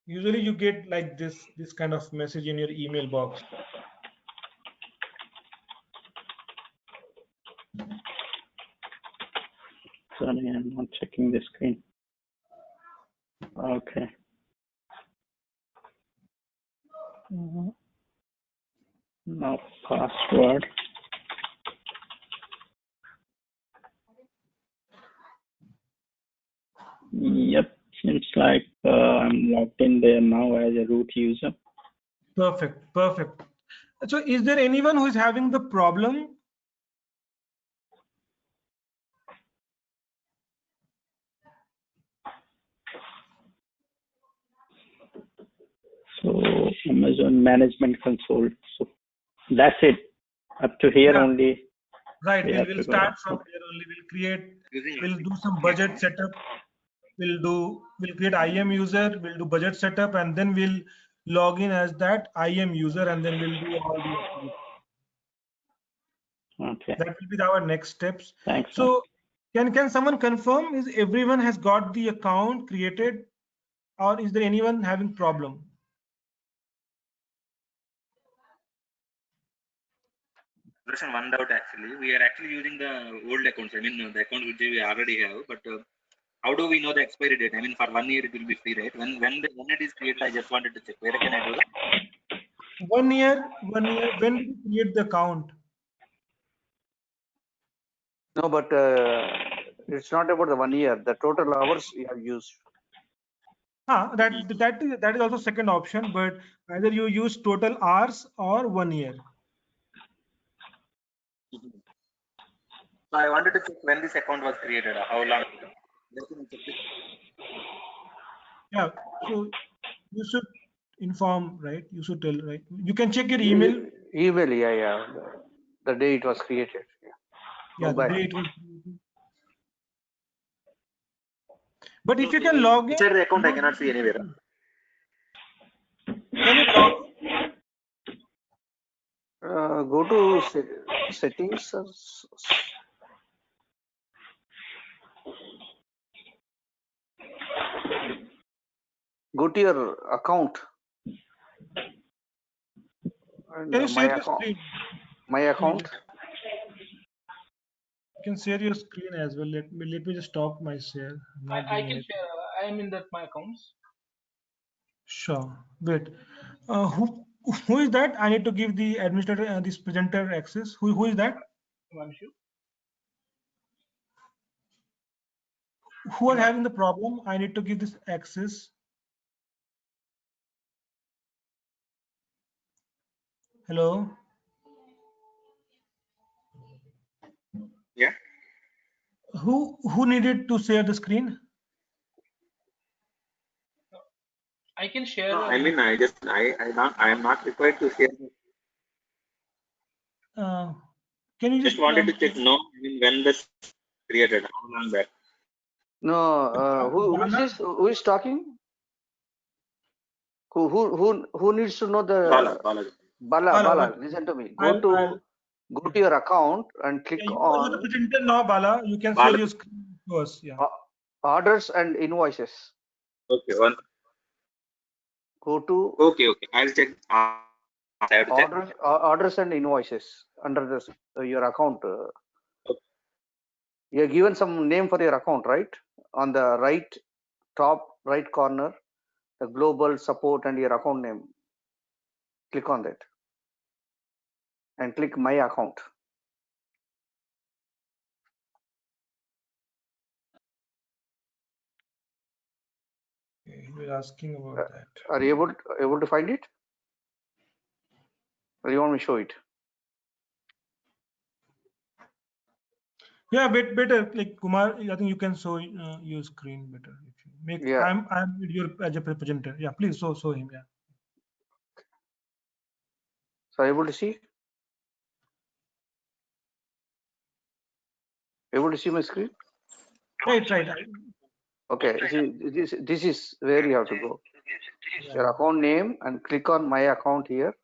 Usually you get like this kind of message in your email box. Sorry, I'm not checking the screen. Okay. Now password. Yep, seems like I'm logged in there now as a root user. Perfect, perfect. So is there anyone who is having the problem? So Amazon Management Console. So that's it. Up to here Yeah. only. Right, We have we'll to go. start from here only. We'll do some budget setup. We'll create IM user, we'll do budget setup, and then we'll log in as that IM user, and then we'll do all the activities. Okay. That will be our next steps. Thanks. So can someone confirm, is everyone has got the account created, or is there anyone having problem? One doubt actually. We are actually using the old accounts. I mean, the account which we already have. But how do we know the expiry date? I mean, for 1 year it will be free, right? When it is created, I just wanted to check. Where can I do that? 1 year. When did you create the account? No, but it's not about the 1 year. The total hours you have used. That is also second option, but either you use total hours or 1 year. So I wanted to check when this account was created. How long? Yeah. So you should inform, right? You should tell, right? You can check your email. Email, yeah. The day it was created. Yeah, the day it was created. But if you can log in. Inside the account, I cannot see anywhere. Can you log in? Go to settings. Go to your account. And Can you share your screen? My account. You can share your screen as well. Let me just stop my share. I can share. I am in my accounts. Sure. Wait. Who is that? I need to give the administrator this presenter access. Who is that? Who are having the problem? I need to give this access. Hello. Yeah. Who needed to share the screen? I can share. No, I mean, I am not required to share. Can you just wanted to check? No, I mean, when this created, how long back? No, who is this? Who is talking? Who needs to know the Bala? Listen to me. Go to your account and click on the presenter now, Bala. You can share your screen first. Yeah. Orders and invoices. Okay, one. Go to. Okay. I'll check. Orders and invoices under this your account. You have given some name for your account, right? On the top right corner, the global support and your account name. Click on that and click my account. We're asking about that. Are you able to find it? Or you want me to show it? Yeah, better. Like Kumar, I think you can show your screen better. If you make, yeah. I'm your as a presenter. Yeah, please show him. Yeah. So able to see? Able to see my screen? Right. Okay. See, this is where you have to go. Your account name and click on my account here,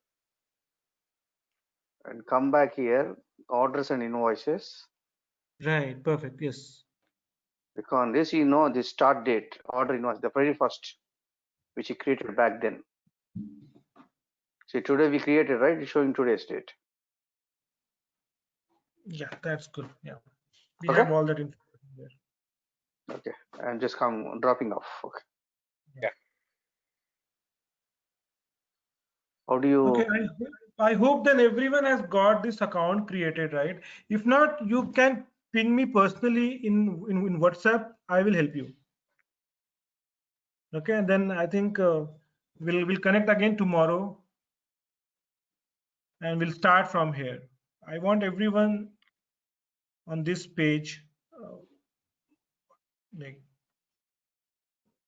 and come back here. Orders and invoices. Right. Perfect. Yes. Click on this. You know the start date. Order invoice, the very first, which you created back then. See, today we created, right? It's showing today's date. Yeah, that's good. Yeah, we Okay. have all that information there. Okay, I'm just dropping off. Okay. Yeah. How do you? Okay, I hope then everyone has got this account created, right? If not, you can ping me personally in WhatsApp. I will help you. Okay, and then I think we'll connect again tomorrow, and we'll start from here. I want everyone on this page. Like,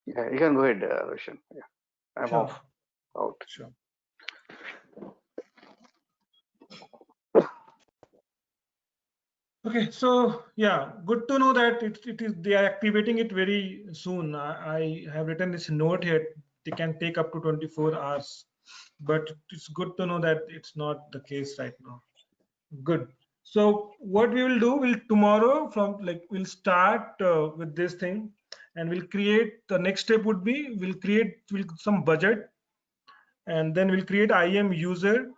Yeah, you can go ahead, Roshan. Yeah, I'm sure. off. Out. Sure. Okay, so yeah, good to know that it is they are activating it very soon. I have written this note here. They can take up to 24 hours, but it's good to know that it's not the case right now. Good. So what we will do, we'll tomorrow we'll start with this thing, and we'll create. The next step would be we'll create some budget, and then we'll create IAM user.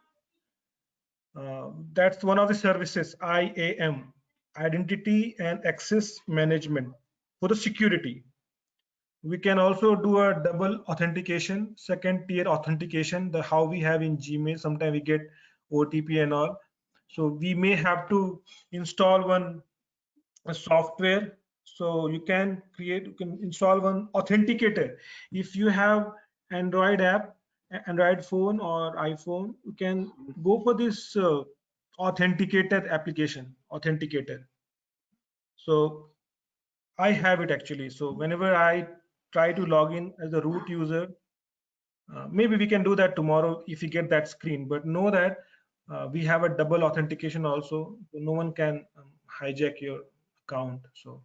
That's one of the services, IAM, Identity and Access Management, for the security. We can also do a double authentication, second tier authentication, the how we have in Gmail. Sometimes we get OTP and all. So we may have to install a software. So you can install one authenticator. If you have Android app, Android phone or iPhone, you can go for this authenticator application, authenticator. So I have it actually. So whenever I try to log in as a root user, maybe we can do that tomorrow if you get that screen, but know that we have a double authentication also. No one can hijack your account. So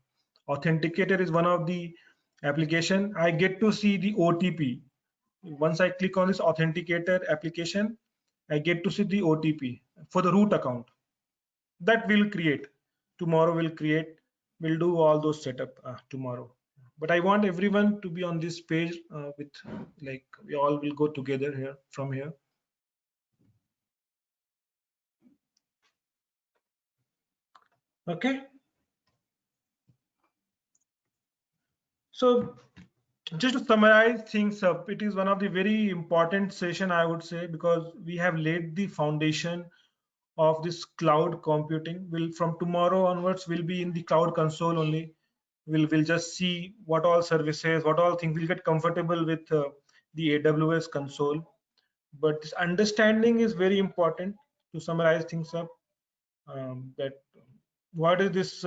authenticator is one of the application. I get to see the OTP. Once I click on this authenticator application, I get to see the OTP for the root account. That we'll create. Tomorrow we'll do all those setup tomorrow. But I want everyone to be on this page with like we all will go together here from here. Okay. So just to summarize things up, it is one of the very important session, I would say, because we have laid the foundation of this cloud computing. Will from tomorrow onwards will be in the cloud console only. We'll just see what all services, what all things. We'll get comfortable with the AWS console. But this understanding is very important to summarize things up. That what is this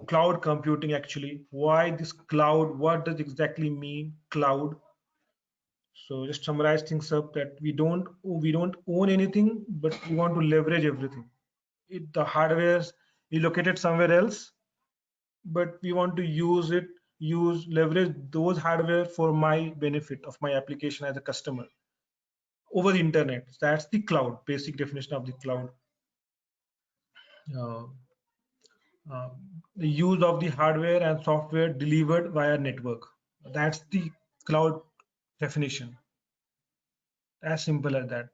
cloud computing actually? Why this cloud? What does exactly mean cloud? So just summarize things up that we don't own anything, but we want to leverage everything. The hardware is located somewhere else, but we want to leverage those hardware for my benefit of my application as a customer over the internet. That's the cloud, basic definition of the cloud. Uh, the use of the hardware and software delivered via network. That's the cloud definition. As simple as that.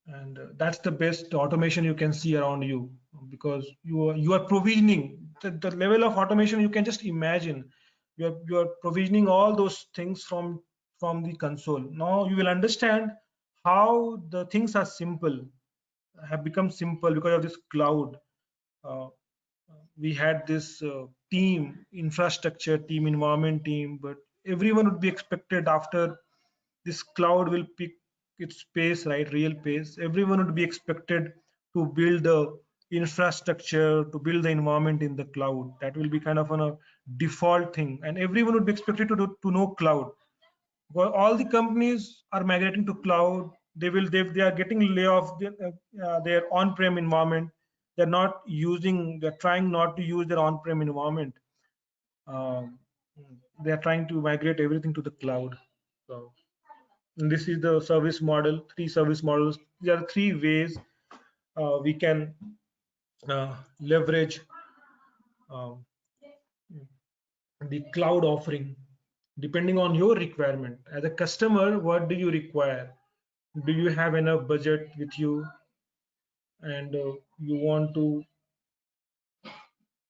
And that's the best automation you can see around you, because you are provisioning the level of automation you can just imagine. You are provisioning all those things from the console. Now you will understand how the things are simple, have become simple because of this cloud. We had this team, infrastructure team, environment team, but everyone would be expected after this cloud will pick its pace, right? Real pace. Everyone would be expected to build the infrastructure, to build the environment in the cloud. That will be kind of a default thing, and everyone would be expected to know cloud. Well, all the companies are migrating to cloud. They are getting layoff their on-prem environment. They're trying not to use their on-prem environment. Um, they're trying to migrate everything to the cloud. So and this is the service model, 3 service models. There are 3 ways we can leverage um, the cloud offering depending on your requirement. As a customer, what do you require? Do you have enough budget with you, and you want to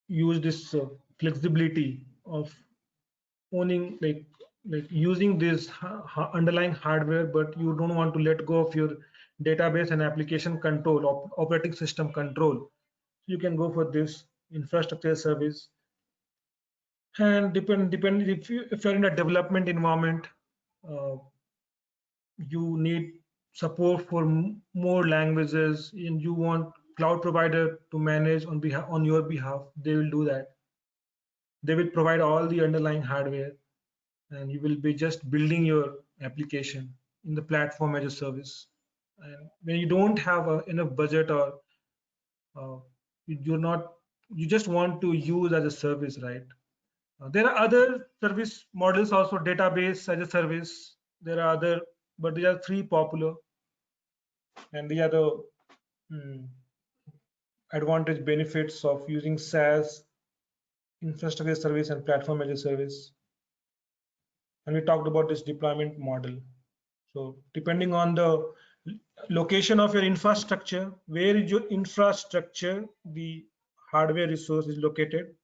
use this flexibility of owning, like like using this underlying hardware, but you don't want to let go of your database and application control, operating system control. You can go for this infrastructure service. And depend if you're in a development environment, you need support for more languages, and you want cloud provider to manage on your behalf, they will do that. They will provide all the underlying hardware, and you will be just building your application in the platform as a service. And when you don't have enough budget, or you just want to use as a service, right? There are other service models also, database as a service. There are other, but there are three popular, and these are the advantage benefits of using SaaS, infrastructure service, and platform as a service. And we talked about this deployment model. So depending on the location of your infrastructure, where is your infrastructure, the hardware resource is located,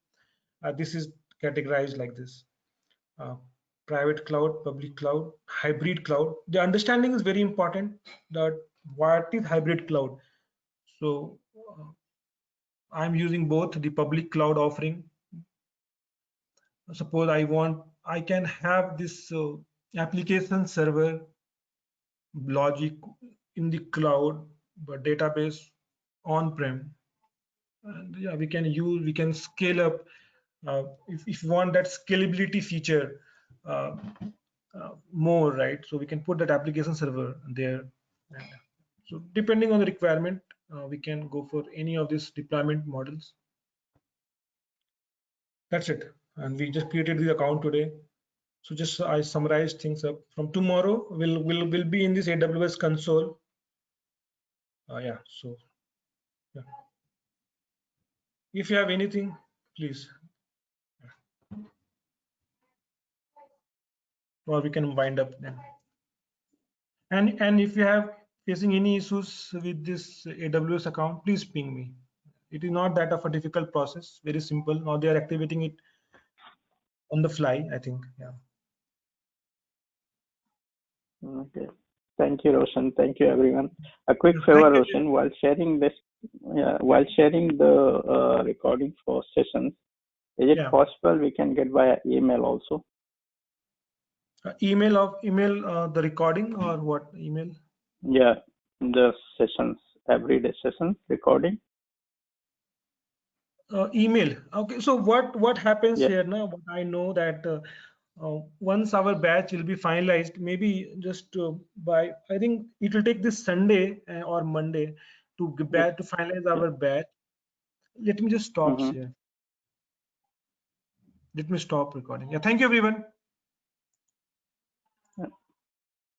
this is categorized like this: private cloud, public cloud, hybrid cloud. The understanding is very important, that what is hybrid cloud. So I'm using both the public cloud offering. Suppose I can have this application server logic in the cloud, but database on-prem. And yeah, we can scale up if you want that scalability feature more, right? So we can put that application server there. And so depending on the requirement, we can go for any of these deployment models. That's it. And we just created the account today. So just I summarized things up. From tomorrow, we'll be in this AWS console. Yeah. So yeah. If you have anything, please. Or we can wind up then. And if you have facing any issues with this AWS account, please ping me. It is not that of a difficult process, very simple. Now they are activating it on the fly, I think. Yeah. Okay. Thank you, Roshan. Thank you, everyone. A quick favor, Roshan, while sharing this, while sharing the recording for sessions, is it possible we can get via email also? Email the recording, or what email? Yeah, the sessions, everyday sessions recording. Email. Okay. So what happens here now? What I know that once our batch will be finalized, maybe just by, I think it will take this Sunday or Monday to finalize our batch. Let me just stop here. Let me stop recording. Yeah. Thank you, everyone.